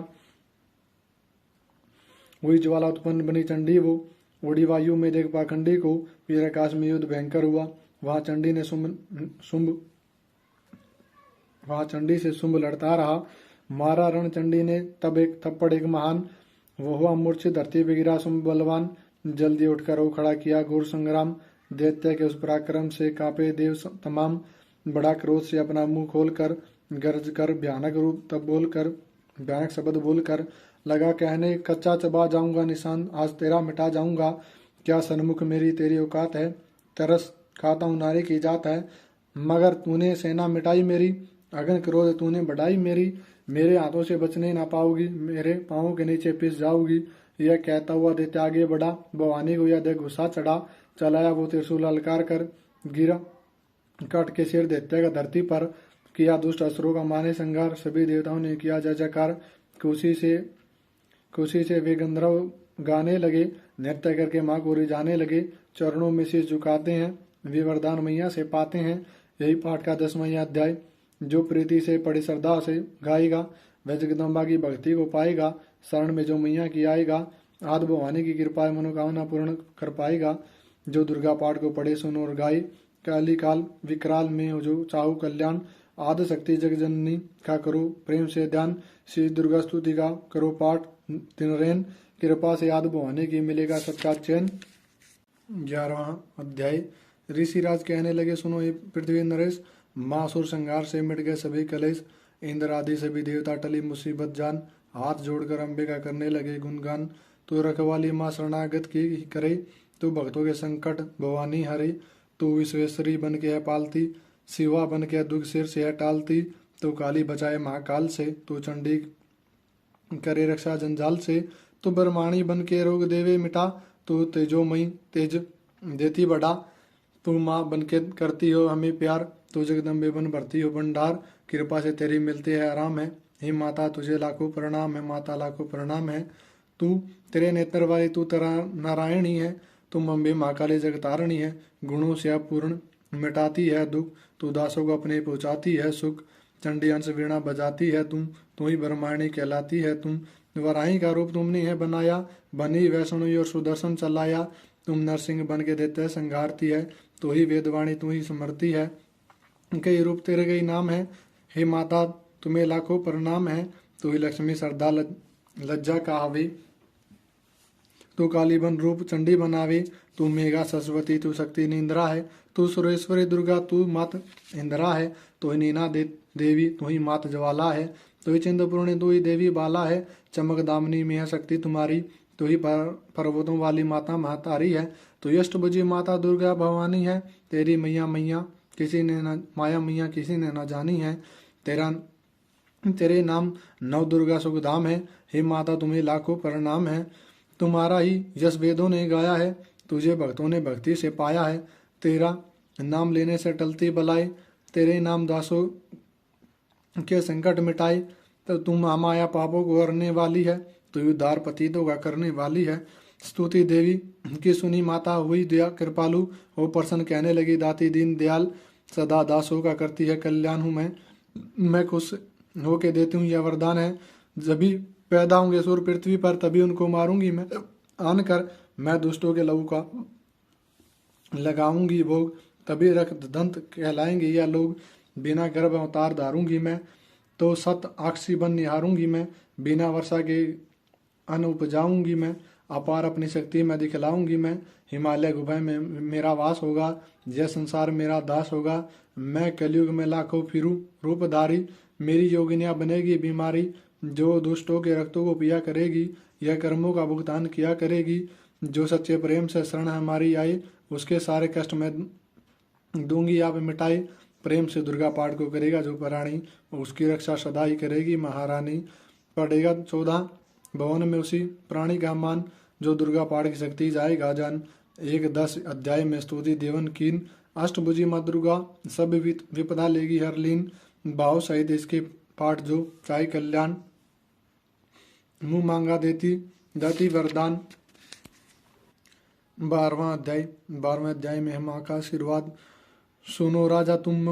Speaker 1: हुई ज्वाला उत्पन्न बनी चंडी वो, उड़ी वायु में देख पाखंडी को। फिर आकाश में युद्ध भयंकर हुआ, वहां चंडी से शुंभ लड़ता रहा। मारा रण चंडी ने तब एक थप्पड़ एक महान, वो हुआ मूर्छित धरती पे गिरा शुंभ बलवान। जल्दी उठकर वो खड़ा किया घोर संग्राम, दैत्य के उस पराक्रम से कांपे देव तमाम। बड़ा क्रोध से अपना मुंह खोलकर गरज कर भयानक रूप तब बोलकर, भयानक शब्द बोलकर लगा कहने, कच्चा चबा जाऊंगा निशान आज तेरा मिटा जाऊंगा। क्या सन्मुख मेरी तेरी औकात है, तरस खाता हूँ नारी की जात है। मगर तूने सेना मिटाई मेरी, अगन क्रोध तूने बढ़ाई मेरी। मेरे हाथों से बचने ना पाओगी, मेरे पाँवों के नीचे पिस जाओगी। यह कहता हुआ दैत्य आगे बढ़ा, भवानी को यह देख गुस्सा चढ़ा। चलाया वो त्रिशूल ललकार कर, गिरा कट के सिर दैत्य का धरती पर। किया दुष्ट असुरों का माने संगार, सभी देवताओं ने किया जय जयकार। खुशी से वे गंधर्व गाने लगे, नृत्य करके माँ को रिझाने लगे। चरणों में शीश झुकाते हैं, वे वरदान मैया से पाते हैं। यही पाठ का 10वां अध्याय। जो प्रीति से पढ़े श्रद्धा से गाएगा, वह जगदम्बा की भक्ति को पाएगा। शरण में जो मैया की आएगा, आदि भवानी की कृपा मनोकामना पूर्ण कर पाएगा। जो दुर्गा पाठ को पढ़े सुनो और गाए, काली काल विकराल में जो चाहू कल्याण। आदि शक्ति जगजननी का करो प्रेम से ध्यान, श्री दुर्गा स्तुति का करो पाठ दिन रैन। कृपा से आदि भवानी की मिलेगा सबका चैन। 11वां अध्याय। ऋषिराज कहने लगे, सुनो ये पृथ्वी नरेश, मासुर संहार से मिट गए सभी कलेश। इंद्र आदि सभी देवता टली मुसीबत जान, हाथ जोड़कर अंबिका करने लगे गुणगान। तो रखवाली माँ शरणागत की करे, तो भक्तों के संकट भवानी हरे। तो विश्वेश्वरी बन के है पालती, शिवा बन के दुख सिर से है टालती। तो काली बचाए महाकाल से, तो चंडी करे रक्षा जंजाल से। तो ब्रह्माणी बन के रोग देवे मिटा, तो तेजोमयी तेज देती बढ़ा। तू माँ बन के करती हो हमें प्यार, तो जगदम्बे बन भरती हो भंडार। कृपा से तेरी मिलते है आराम है, हे माता तुझे लाखों प्रणाम है, माता लाखों प्रणाम है। तू तेरे नेत्र वाली तू तेरा नारायणी है, तुम अम्बे महाकाली जगतारणी है। गुणों से अपूर्ण मिटाती है दुख, तू दासों को अपने पहुँचाती है सुख। चंडी अंश वीणा बजाती है तू ही ब्रह्माणी कहलाती है तुम। वराही का रूप तुमने है बनाया, बनी वैष्णवी और सुदर्शन चलाया। तुम नरसिंह बन के देते संघारती है, तो ही वेदवाणी तू ही समरती है। कई रूप तेरे कई नाम है, हे माता तुम्हें लाखों प्रणाम है। तू ही लक्ष्मी श्रद्धा लज्जा का हावी, तू काली बन रूप चंडी बनावे, तू मेघा सरस्वती, तू शक्ति निंद्रा है, तू सुरेश्वरी दुर्गा, तू मात इंद्रा है, तू ही नीना देवी, तू ही मात ज्वाला है, तू ही चिंतपूर्णी, तू ही देवी बाला है, चमक दामिनी में है शक्ति तुम्हारी, तू ही पर्वतों वाली माता महतारी है, तू ही अष्टभुजी माता दुर्गा भवानी है, तेरी मैया मैया किसी ने न माया मैया किसी ने न जानी है, तेरे नाम नव दुर्गा सुखधाम है, हे माता तुम्हें लाखों प्रणाम है, तुम्हारा ही यश वेदों ने गाया है, तुझे भक्तों ने भक्ति से पाया है, तेरा नाम लेने से टलती बलाई, तेरे नाम दासों के संकट मिटाई, तो तुम माया पापों को हरने वाली है, तू उद्धार पतितों का करने वाली है, स्तुति देवी की सुनी माता हुई दया कृपालु, वो प्रसन्न कहने लगी दाती दीन दयाल, सदा दासों का करती है कल्याण हूँ मैं खुश होके देती हूँ यह वरदान है, जब भी पैदा होंगे सुर पृथ्वी पर तभी उनको मारूंगी मैं, आन कर मैं दुष्टों के लहू का लगाऊंगी भोग, तभी रक्त दंत कहलाएंगे या लोग, बिना गर्भ अवतार धारूंगी मैं, तो सत आक्षी बन निहारूंगी मैं, बिना वर्षा के अन्न उपजाऊंगी मैं, अपार अपनी शक्ति में दिखलाऊंगी मैं, हिमालय गुफा में मेरा वास होगा, यह संसार मेरा दास होगा, मैं कलयुग में लाखों फिरूं रूपधारी, मेरी योगिनियां बनेगी बीमारी, जो दुष्टों के रक्तों को पिया करेगी, यह कर्मों का भुगतान किया करेगी, जो सच्चे प्रेम से शरण हमारी आए, उसके सारे कष्ट में दूंगी आप मिटाई, प्रेम से दुर्गा पाठ को करेगा जो प्राणी, उसकी रक्षा सदा ही करेगी महारानी, पढ़ेगा 14 भवन में उसी प्राणी का मान, जो दुर्गा पाठ की शक्ति जाएगा जान, 1-10 अध्याय में स्तुति देवन कीन, अष्टभुजी माँ दुर्गा सब विपदा लेगी हर लीन, भाव सहित इसके पाठ जो चाहे कल्याण, मुंह मांगा दाती वरदान। 12वें अध्याय में हम का आशीर्वाद, सुनो राजा तुम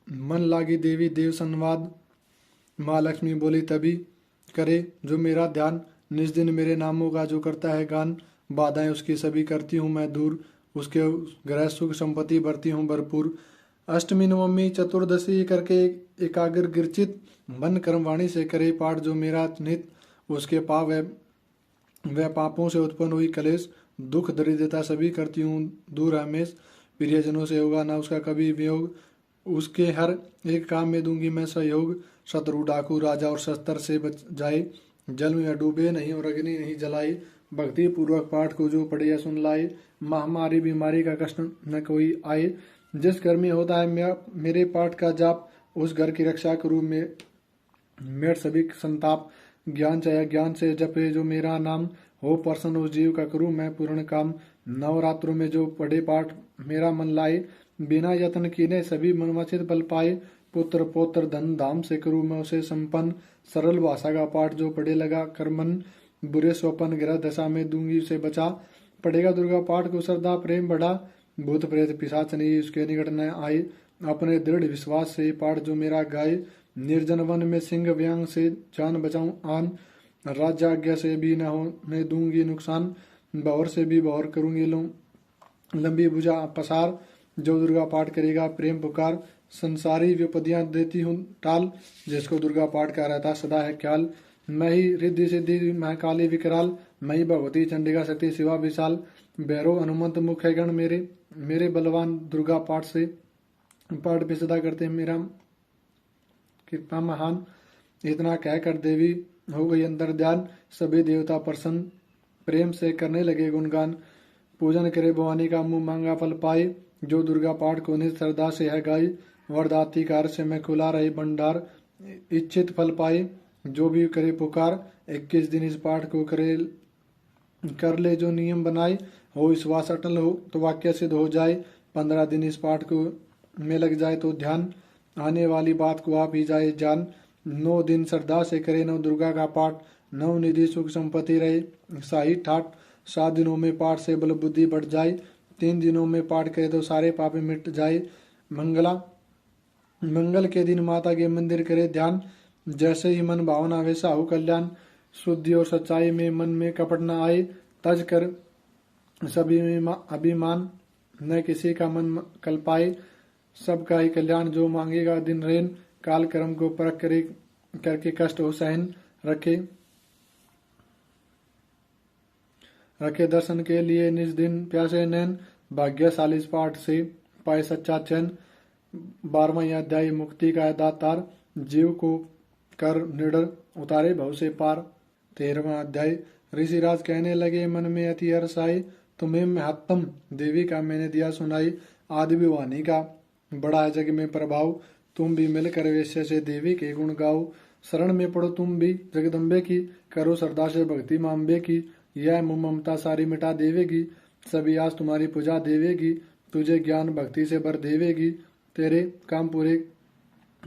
Speaker 1: मन लागी देवी देव संवाद, माँ लक्ष्मी बोली तभी करे जो मेरा ध्यान, निज दिन मेरे नामों का जो करता है गान, बाधाएं उसकी सभी करती हूँ मैं दूर, उसके ग्रह सुख संपत्ति भरती हूँ भरपूर, अष्टमी नवमी चतुर्दशी करके एकाग्र गिरचित, मन कर्मवाणी से करे पाठ जो मेरा नित, उसके पाप वह पापों से उत्पन्न हुई कलेश, दुख दरिद्रता सभी करती हूँ दूर हमेश, प्रियजनों से होगा ना उसका कभी वियोग, उसके हर एक काम में दूंगी मैं सहयोग, शत्रु डाकू राजा और शस्त्र से बच जाए, जल में डूबे नहीं और अग्नि नहीं जलाए, भक्ति पूर्वक पाठ को जो पढ़े या सुन लाए, महामारी बीमारी का कष्ट न कोई आए, जिस घर में होता है मेरे पाठ का जाप, उस घर की रक्षा करूँ मेरे सभी संताप, ज्ञान चाहे ज्ञान से जपे जो मेरा नाम, हो प्रसन्न उस जीव का करूँ मैं पूर्ण काम, नवरात्रों में जो पढ़े पाठ मेरा मन लाए, बिना यत्न कीने सभी मनवांछित फल पाए, पुत्र पौत्र धन धाम से करूँ मैं उसे संपन्न, सरल भाषा का पाठ जो पढ़े लगा कर मन, बुरे स्वपन ग्रह दशा में दूंगी उसे बचा, पढ़ेगा दुर्गा पाठ को श्रद्धा प्रेम बढ़ा, भूत प्रेत पिशाच नहीं उसके निकट न आए, अपने दृढ़ विश्वास से पाठ जो मेरा गाए, निर्जन वन में सिंह व्यांग से जान बचाऊं आन, राज्याज्ञा से भी न होने दूंगी नुकसान, बहर से भी बहर करूंगी लंबी भुजा पसार, जो दुर्गा पाठ करेगा प्रेम पुकार, संसारी विपदियां देती हूँ टाल, जिसको दुर्गा पाठ का रहता सदा है ख्याल, मैं ही रिद्धि सिद्धि महाकाली विकराल, मैं ही भगवती चंडिका शक्ति शिवा विशाल, भैरव हनुमंत मुख्य गण मेरे बलवान दुर्गा पाठ से पाठ भी सदा करते हैं मेरा कृपा महान, इतना कहकर देवी हो गई अंतर ध्यान, सभी देवता प्रसन्न प्रेम से करने लगे गुणगान, पूजन करे भवानी का मुंह मांगा फल पाए, जो दुर्गा पाठ को निज श्रद्धा से है गाई, वरदाती कार से मैं खुला रही भंडार, इच्छित फल पाए जो भी करे पुकार, 21 दिन इस पाठ को कर ले जो नियम बनाए, हो विश्वास अटल हो तो वाक्य सिद्ध हो जाए, 15 दिन इस पाठ को में लग जाए तो ध्यान, आने वाली बात को आप ही जाए जान, 9 दिन श्रद्धा से करे नव दुर्गा का पाठ, 9 निधि सुख संपत्ति रहे शाही ठाट, 7 दिनों में पाठ से बल बुद्धि बढ़ जाए, 3 दिनों में पाठ करे तो सारे पाप मिट जाए, मंगल के दिन माता के मंदिर करे ध्यान, जैसे ही मन भावना वैसा हो कल्याण, शुद्धि और सच्चाई में मन में कपट न आए, तज कर सभी में अभिमान न किसी का मन कल पाए, सबका ही कल्याण जो मांगेगा दिन रेन, काल कर्म को परख करे करके कष्ट हो सहन रखे,
Speaker 2: रखे दर्शन के लिए निज दिन प्यासे नैन, भाग्यशाली इस पाठ से पाए सच्चा चैन। 12वां अध्याय मुक्ति का दातार, जीव को कर निडर उतारे भव से पार। 13वां अध्याय ऋषिराज कहने लगे मन में अति हर्ष आई, तुम्हें महत्तम देवी का मैंने दिया सुनाई। आदि विवानी का बड़ा है जग में प्रभाव, तुम भी मिलकर वैश्य से देवी के गुण गाओ। शरण में पड़ो तुम भी जगदम्बे की, करो श्रद्धा से भक्ति माम्बे की। यह ममता सारी मिटा देवेगी, सभी आज तुम्हारी पूजा देवेगी। तुझे ज्ञान भक्ति से भर देवेगी, तेरे काम पूरे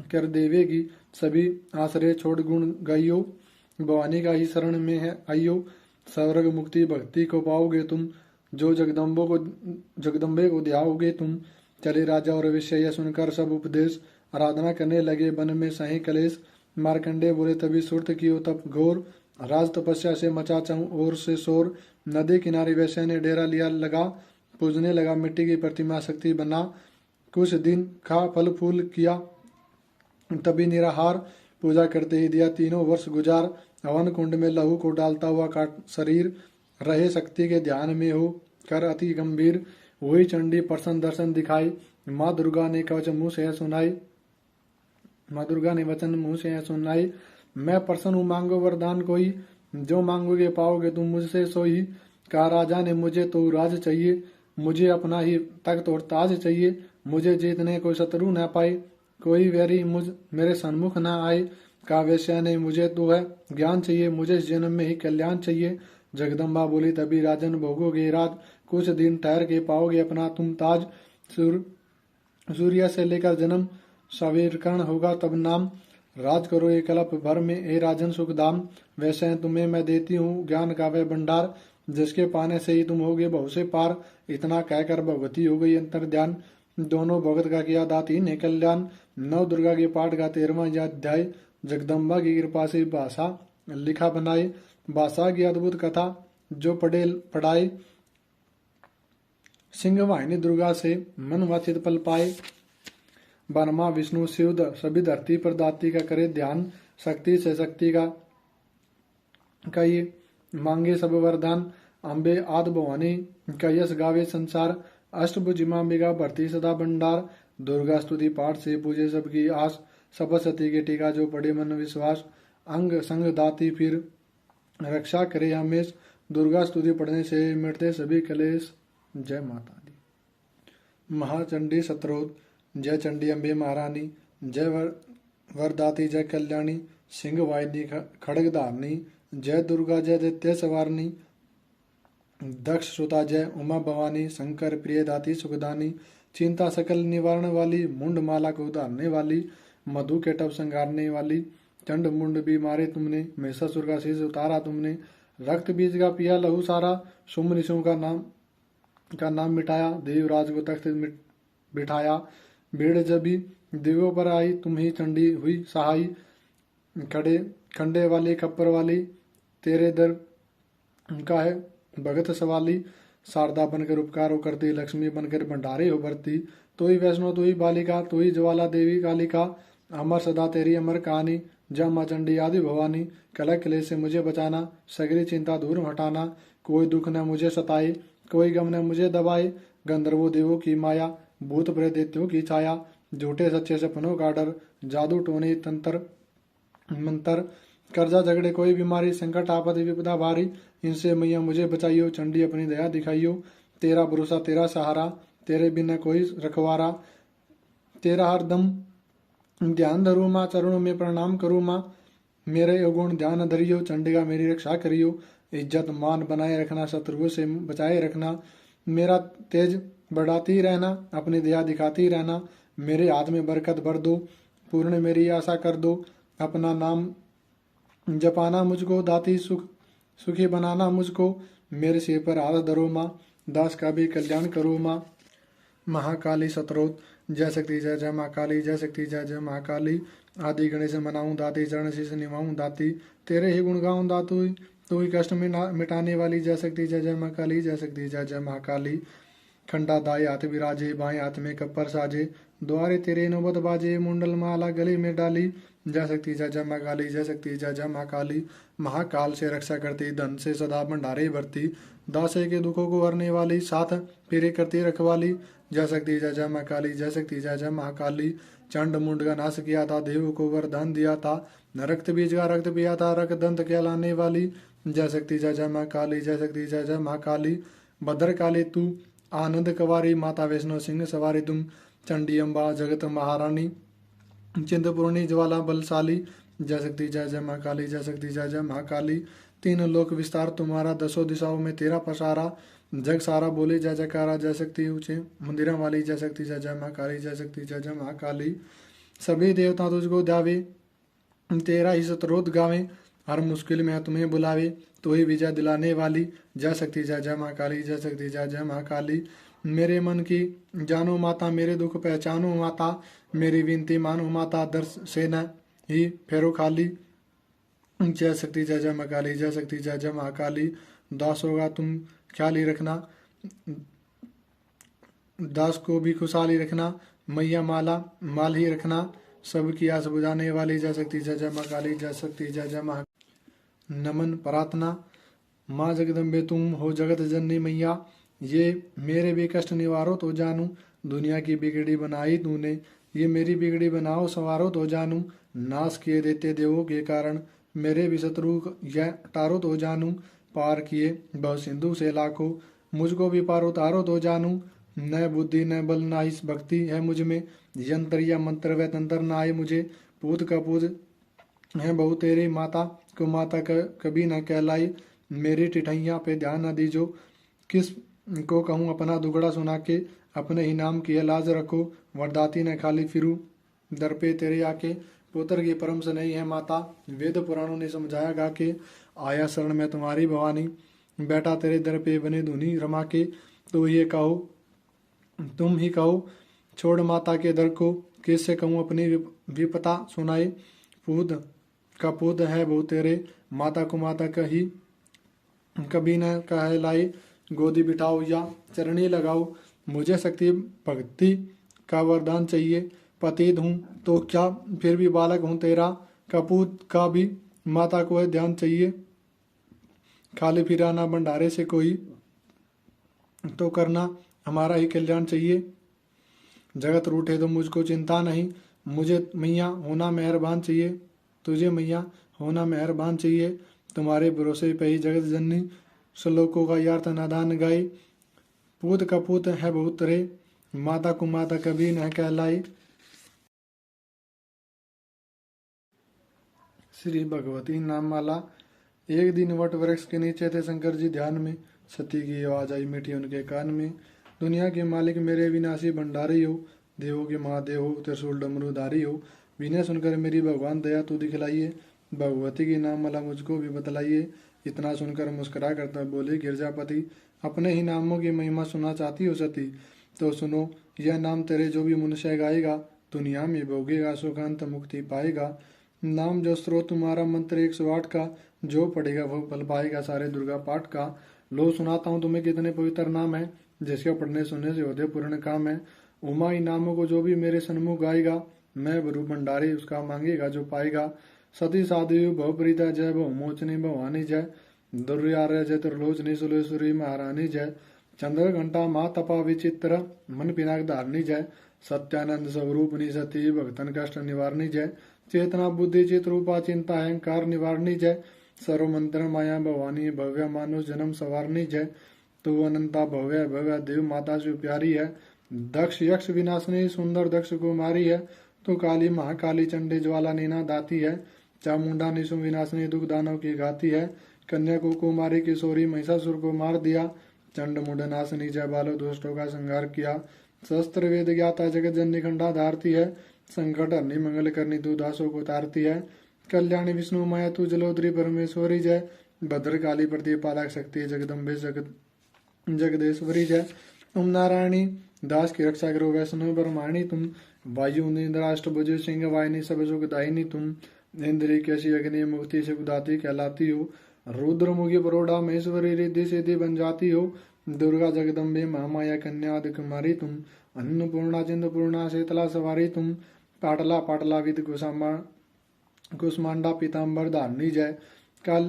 Speaker 2: कर देवेगी। सभी आश्रय छोड़ गुण गाइयो, भवानी का ही शरण में है आइयो। स्वर्ग मुक्ति भक्ति को पाओगे तुम, जो जगदम्बे को ध्याओगे तुम। चले राजा और वैश्य यह सुनकर सब उपदेश, आराधना करने लगे वन में सही कलेश। मार्कंडे बोले तभी सुरत कियो तप घोर, राज तपस्या से मचा चहु ओर से शोर। नदी किनारे वैश्य ने डेरा लिया लगा, पूजने लगा मिट्टी की प्रतिमा शक्ति बना। कुछ दिन खा फल फूल किया तभी निराहार, पूजा करते ही दिया 3 वर्ष गुजार। हवन कुंड में लहू को डालता हुआ काट शरीर, रहे शक्ति के ध्यान में हो कर अति गंभीर। वही चंडी प्रसन्न दर्शन दिखाई, माँ दुर्गा ने कवच मुँह से सुनाई। माँ दुर्गा ने वचन मुँह से सुनाई, मैं प्रसन्न हूँ मांगो वरदान कोई, जो मांगोगे पाओगे तुम मुझसे सोई। कहा राजा ने मुझे तो राज चाहिए, मुझे अपना ही तख्त और ताज चाहिए। मुझे जीतने कोई शत्रु न पाए, कोई वैरी मुझ मेरे सन्मुख न आए। कहा वैश्या ने मुझे तो है ज्ञान चाहिए, मुझे इस जन्म में ही कल्याण चाहिए। जगदम्बा बोली तभी राजन भोगोगे रात, कुछ दिन ठहर के पाओगे अपना तुम ताज। सूर्य से लेकर जन्म सवीरकर्ण होगा तब नाम, राज करो एक कल्प भर में ए राजन सुखधाम। वैसे तुम्हें मैं देती हूँ ज्ञान का वह भंडार, जिसके पाने से ही तुम होगे बहु से पार। इतना कहकर भगवती हो गई अंतर ध्यान, दोनों भगत का किया दाती ने कल्याण। 9 दुर्गा के पाठ का 13वां अध्याय, जगदम्बा की कृपा से भाषा लिखा बनाए। भाषा की अद्भुत कथा जो पढ़ाए, सिंह वाहिनी दुर्गा से मन वाचित पल पाए। ब्रह्मा विष्णु शिव सभी धरती पर दाती का करे ध्यान, शक्ति से शक्ति का ये मांगे सब वरदान। अम्बे आद भवानी का यश गावे संसार, अष्टभुजिमांबिका भरती सदा भंडार। दुर्गा स्तुति पाठ से पूजे सबकी आस, सपसती के टीका जो पढ़े मन विश्वास। अंग संग दाती फिर रक्षा करे हमेश, दुर्गा स्तुति पढ़ने से मिटते सभी कलेश। जय माता दी। महाचंडी सत्रोत, जय चंडी अम्बे महारानी, जय वरदाती जय कल्याणी। सिंह वाहिनी खड़ग धारनी, जय दुर्गा जय दैत्य सवारनी। दक्ष सुता जय उमा भवानी, शंकर प्रिय दाती सुखदानी। चिंता सकल निवारण वाली, मुंड माला को उतारने वाली। मधु के टप संगारने वाली, चंड मुंड भी मारे तुमने। महिषासुर का शीश उतारा तुमने, रक्त बीज का पिया लहू सारा। शुंभ ऋषियों का नाम मिटाया, देवराज को तख्त बिठाया। भीड़ जब भी देवों पर आई, तुम ही चंडी हुई सहाई। खंडे वाली खप्पर वाली, तेरे दर का है भगत सवाली। शारदा बनकर उपकार करती, लक्ष्मी बनकर भंडारे हो भरती। तो ही वैष्णो तो ही बालिका, तो ही ज्वाला देवी कालिका। अमर सदा तेरी अमर कहानी, जय माँ चंडी आदि भवानी। कलह क्लेश से मुझे बचाना, सगरी चिंता दूर हटाना। कोई दुख न मुझे सताए, कोई गम न मुझे दबाए। गंधर्वों देवों की माया, भूत प्रेत दैत्यों की छाया। झूठे सच्चे सपनों का डर, जादू टोने तंत्र मंत्र। कर्जा झगड़े कोई बीमारी, संकट आपद विपदा भारी। इनसे मैया मुझे बचाइयो, चंडी अपनी दया दिखाइयो। तेरा भरोसा तेरा सहारा, तेरे बिना कोई रखवारा। तेरा हर दम ध्यान धरू माँ, चरणों में प्रणाम करूँ माँ। मेरे अवगुण ध्यान धरियो, चंडिका मेरी रक्षा करियो। इज्जत मान बनाए रखना, शत्रुओं से बचाए रखना। मेरा तेज बढ़ाती रहना, अपनी दया दिखाती रहना। मेरे हाथ में बरकत भर दो, पूर्ण मेरी आशा कर दो। अपना नाम जपाना मुझको, दाती सुखी बनाना मुझको। मेरे सिर पर हाथ धरो माँ, दास का भी कल्याण करो माँ। महाकाली सतरोत, जय शक्ति जय जय माँ काली, जय शक्ति जय जय माँ काली। आदि गणेश मनाऊं दाती, चरण शीश निभाऊं दाती। तेरे ही गुण गाऊं दातु, तू ही कष्ट मिटाने वाली। जय शक्ति जय जय माँ काली, जय शक्ति जय जय माँ काली। खंडा दाई हाथ विराजे, बाएं हाथ में कप्पर साजे। द्वारे तेरे नौबत बाजे, मुंडल माला गले में डाली।
Speaker 1: जय शक्ति जय जय माँ काली, जय शक्ति जय जय माँ काली। महाकाल से रक्षा करती, धन से सदा भंडारे भरती, दासे के दुखों को हरने वाली, साथ फेरे करती रखवाली। जय शक्ति जय जय माँ काली, जय शक्ति जय जय माँ काली। चंड मुंड का नाश किया था, देव को वरदान दिया था, रक्त बीज का रक्त पिया था, रक्त दंत कहलाने वाली। जय शक्ति जय जय माँ काली, जय शक्ति जय जय माँ काली। भद्र काली तू आनंद कवारी, माता वैष्णो सिंह सवारी तुम, चंडी अम्बा जगत महारानी, चिंतपूर्णी ज्वाला बलशाली। जय शक्ति जय जय माँ काली, जय शक्ति जय जय माँ काली। तीन लोक विस्तार तुम्हारा, दसों दिशाओं में तेरा पसारा, जग सारा बोले जय जयकारा। जय शक्ति ऊंचे मंदिरों वाली, जय शक्ति जय जय माँ काली, जय शक्ति जय जय माँ काली। सभी देवता तुझको ध्यावे, तेरा ही स्तोत्र गावे, हर मुश्किल में तुम्हें बुलावे, तो ही विजय दिलाने वाली। जय शक्ति जय जय माँ काली, जय शक्ति जय जय माँ काली। मेरे मन की जानो माता, मेरे दुख पहचानो माता, मेरी विनती मानो माता, दर्श से न ही फेरो खाली। जय शक्ति जय जय माँ काली, जय शक्ति जय जय माँ काली। दास होगा तुम ख्याल ही रखना, दास को भी खुशहाली रखना, मैया माला माल ही रखना, सबकी आस बुझाने वाली। जय शक्ति जय जय माँ काली, जय शक्ति जय जय माँ। नमन प्रार्थना। माँ जगदम्बे तुम हो जगत जननी मैया, ये मेरे भी कष्ट निवारो तो जानू, दुनिया की बिगड़ी बनाई तूने, ये मेरी बिगड़ी बनाओ संवारो तो जानू, नाश किए देते देवों के कारण, मेरे भी शत्रु यह टारो तो जानू, पार किए बहु सिंधु से लाखों, मुझको भी पार उतारो तो जानू, न बुद्धि न बल न इस भक्ति है मुझ में, यंत्र या मंत्र व तंत्र न आए मुझे, पूत का पूज है बहु तेरी माता, को माता कभी न कहलाई, मेरी टिठैया पे ध्यान न दीजो, किस को कहूँ अपना दुगड़ा सुना के, अपने ही नाम की लाज रखो, वरदाती न खाली फिरू दर पे तेरे आके, पुत्र की परम से नहीं है माता, वेद पुराणों ने समझाया गा के, आया शरण में तुम्हारी भवानी, बेटा तेरे दर पे बने धुनी रमा के, तो ये कहो तुम ही कहो, छोड़ माता के दर को, कैसे कहूँ अपनी विपता सुनाए, पूत का पूत है वो तेरे, माता को माता कही कभी न कहलाई, गोदी बिठाओ या चरणी लगाओ, मुझे शक्ति भक्ति का वरदान चाहिए, पतित हूँ तो क्या फिर भी बालक हूँ तेरा, कपूत का भी माता को है ध्यान चाहिए, खाली फिराना भंडारे से कोई, तो करना हमारा ही कल्याण चाहिए, जगत रूठे तो मुझको चिंता नहीं, मुझे मैया होना मेहरबान चाहिए, तुझे मैया होना मेहरबान चाहिए, तुम्हारे भरोसे पे ही जगत जननी, श्लोकों का यार्थ नादान गाई, पूत का पूत है बहुत रे, माता को माता कभी न कहलाई। श्री भगवती नाम माला। एक दिन वट वृक्ष के नीचे थे शंकर जी ध्यान में, सती की आवाज आई मीठी उनके कान में, दुनिया के मालिक मेरे विनाशी भंडारी हो, देवों के महादेव हो, त्रिशूल डमरूधारी हो, विनय सुनकर मेरी भगवान दया तो दिखलाइए, भगवती की नाम माला मुझको भी बतलाइए। इतना सुनकर मुस्कुरा करता बोले गिरजापति, अपने ही नामों की महिमा सुना चाहती हो सती, तो सुनो यह नाम तेरे जो भी मनुष्य गाएगा, दुनिया में भोगेगा सुखांत मुक्ति पाएगा। नाम जो स्रोत तुम्हारा मंत्र 108 का, जो पढ़ेगा वो फल पाएगा सारे दुर्गा पाठ का। लो सुनाता हूँ तुम्हें कितने पवित्र नाम है, जिसके पढ़ने सुनने से होते पूर्ण काम है। उमा इन नामों को जो भी मेरे सन्मुख गाएगा, मैं बरू भंडारी उसका मांगेगा जो पाएगा। सती साधु भव प्रीता जय, भव मोचनी भवानी जय, दुर्यार्य जय, त्रिलोचनी सुलेश्वरी महारानी जय, चंद्र घंटा माँ तपा विचित्र, मन पिनाक धारणी जय, सत्यानंद स्वरूपनी सती भक्तन कष्ट निवारणी जय, चेतना बुद्धि चित रूपा चिंता अहंकार निवारणी जय, सर्व मंत्र माया भवानी भव्य मानुष जन्म सवारणी जय, तो अनंता भव्य भव्य देव माता से प्यारी है, दक्ष यक्ष विनाशनी सुंदर दक्ष कुमारी है, तो काली महाकाली चंडी ज्वाला नीना दाती है, चामुंडा निशु विनाशनी दुख दानव की घाती है, कन्या को कुमारी किशोरी महिषासुर को मार दिया, चंड मुंड नाशनी जय बालो दुष्टों का संहार किया, शस्त्र वेद ज्ञाता जगत जननी खंडा धारती है, संकट हरनी मंगल करनी तू दासों को तारती है, कल्याणी विष्णु माया तू जलोदरी परमेश्वरी जय, भद्रकाली प्रतिपालक शक्ति जगदम्बे जगदेश्वरी जय, तुम नारायणी दास की रक्षा करो वैष्णव ब्रह्माणी तुम, वायु इंद्राष्ट भुज सिंह वाहिनी सब सुख दायिनी तुम, इंद्री कैसी अग्नि मुक्ति सुखदाती कहलाती हो, रुद्र मुखी परोढ़ा महेश्वरी रिद्धि सिद्धि बन जाती हो, दुर्गा जगदम्बे महामाया कन्या आदि कुमारी तुम, अन्नपूर्णा चिंतपूर्णा शीतला सवारी तुम, पाटला पाटला विद गुसामा
Speaker 2: कुष्मांडा पीताम्बर धारणी जय। काल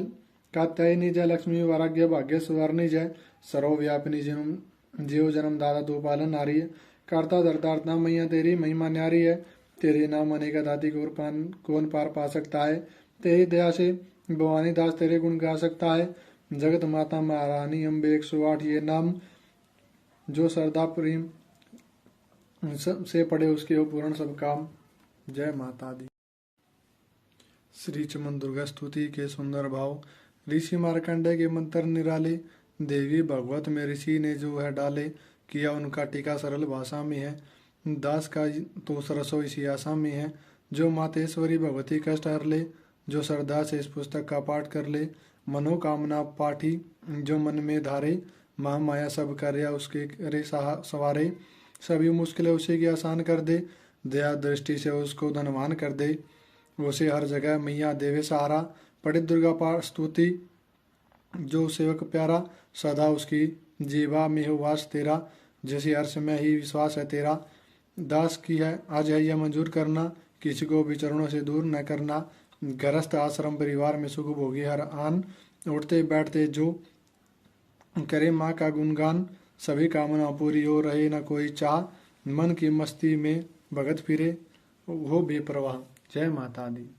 Speaker 2: कात्यायनी जय। लक्ष्मी वराग्य भाग्य सुवर्णी जय। सर्वव्यापिनी जन्म जीव जन्म दादा तू पालन नारी है। करता धरतार्थना मैया तेरी महिमा न्यारी है। तेरे नाम अनेका दाती कौन पार पा सकता है। तेरी दया से भवानी दास तेरे गुण गा सकता है। जगत माता महारानी अम्बे 108 ये नाम, जो श्रद्धा प्रेम से पढ़े उसके हो पूर्ण सब काम। जय माता दी। श्री चमन दुर्गा स्तुति के सुंदर भाव। ऋषि मार्कंडेय के मंत्र निराले, देवी भगवत में ऋषि ने जो है डाले, किया उनका टीका सरल भाषा में है। दास का तो सरसो इसी आशा में है। जो मातेश्वरी भगवती कष्ट हर ले, जो श्रद्धा से इस पुस्तक का पाठ कर ले। मनोकामना पाठी जो मन में धारे, महामाया सब कार्य उसके रे सवारे। सभी मुश्किलें उसी की आसान कर दे, दया दृष्टि से उसको धनवान कर दे। उसे हर जगह मैया देवे सहारा, पढ़ित दुर्गा पाठ स्तुति जो सेवक प्यारा। सदा उसकी जीवा में हो वास तेरा, जैसे हर्ष में ही विश्वास है तेरा। दास की है आज है यह मंजूर करना, किसी को भी चरणों से दूर न करना। गृहस्थ आश्रम परिवार में सुख भोगी हर आन, उठते बैठते जो करे माँ का गुणगान। सभी कामना पूरी हो रहे न कोई चाह, मन की मस्ती में भगत फिरे हो बेप्रवाह। जय माता दी।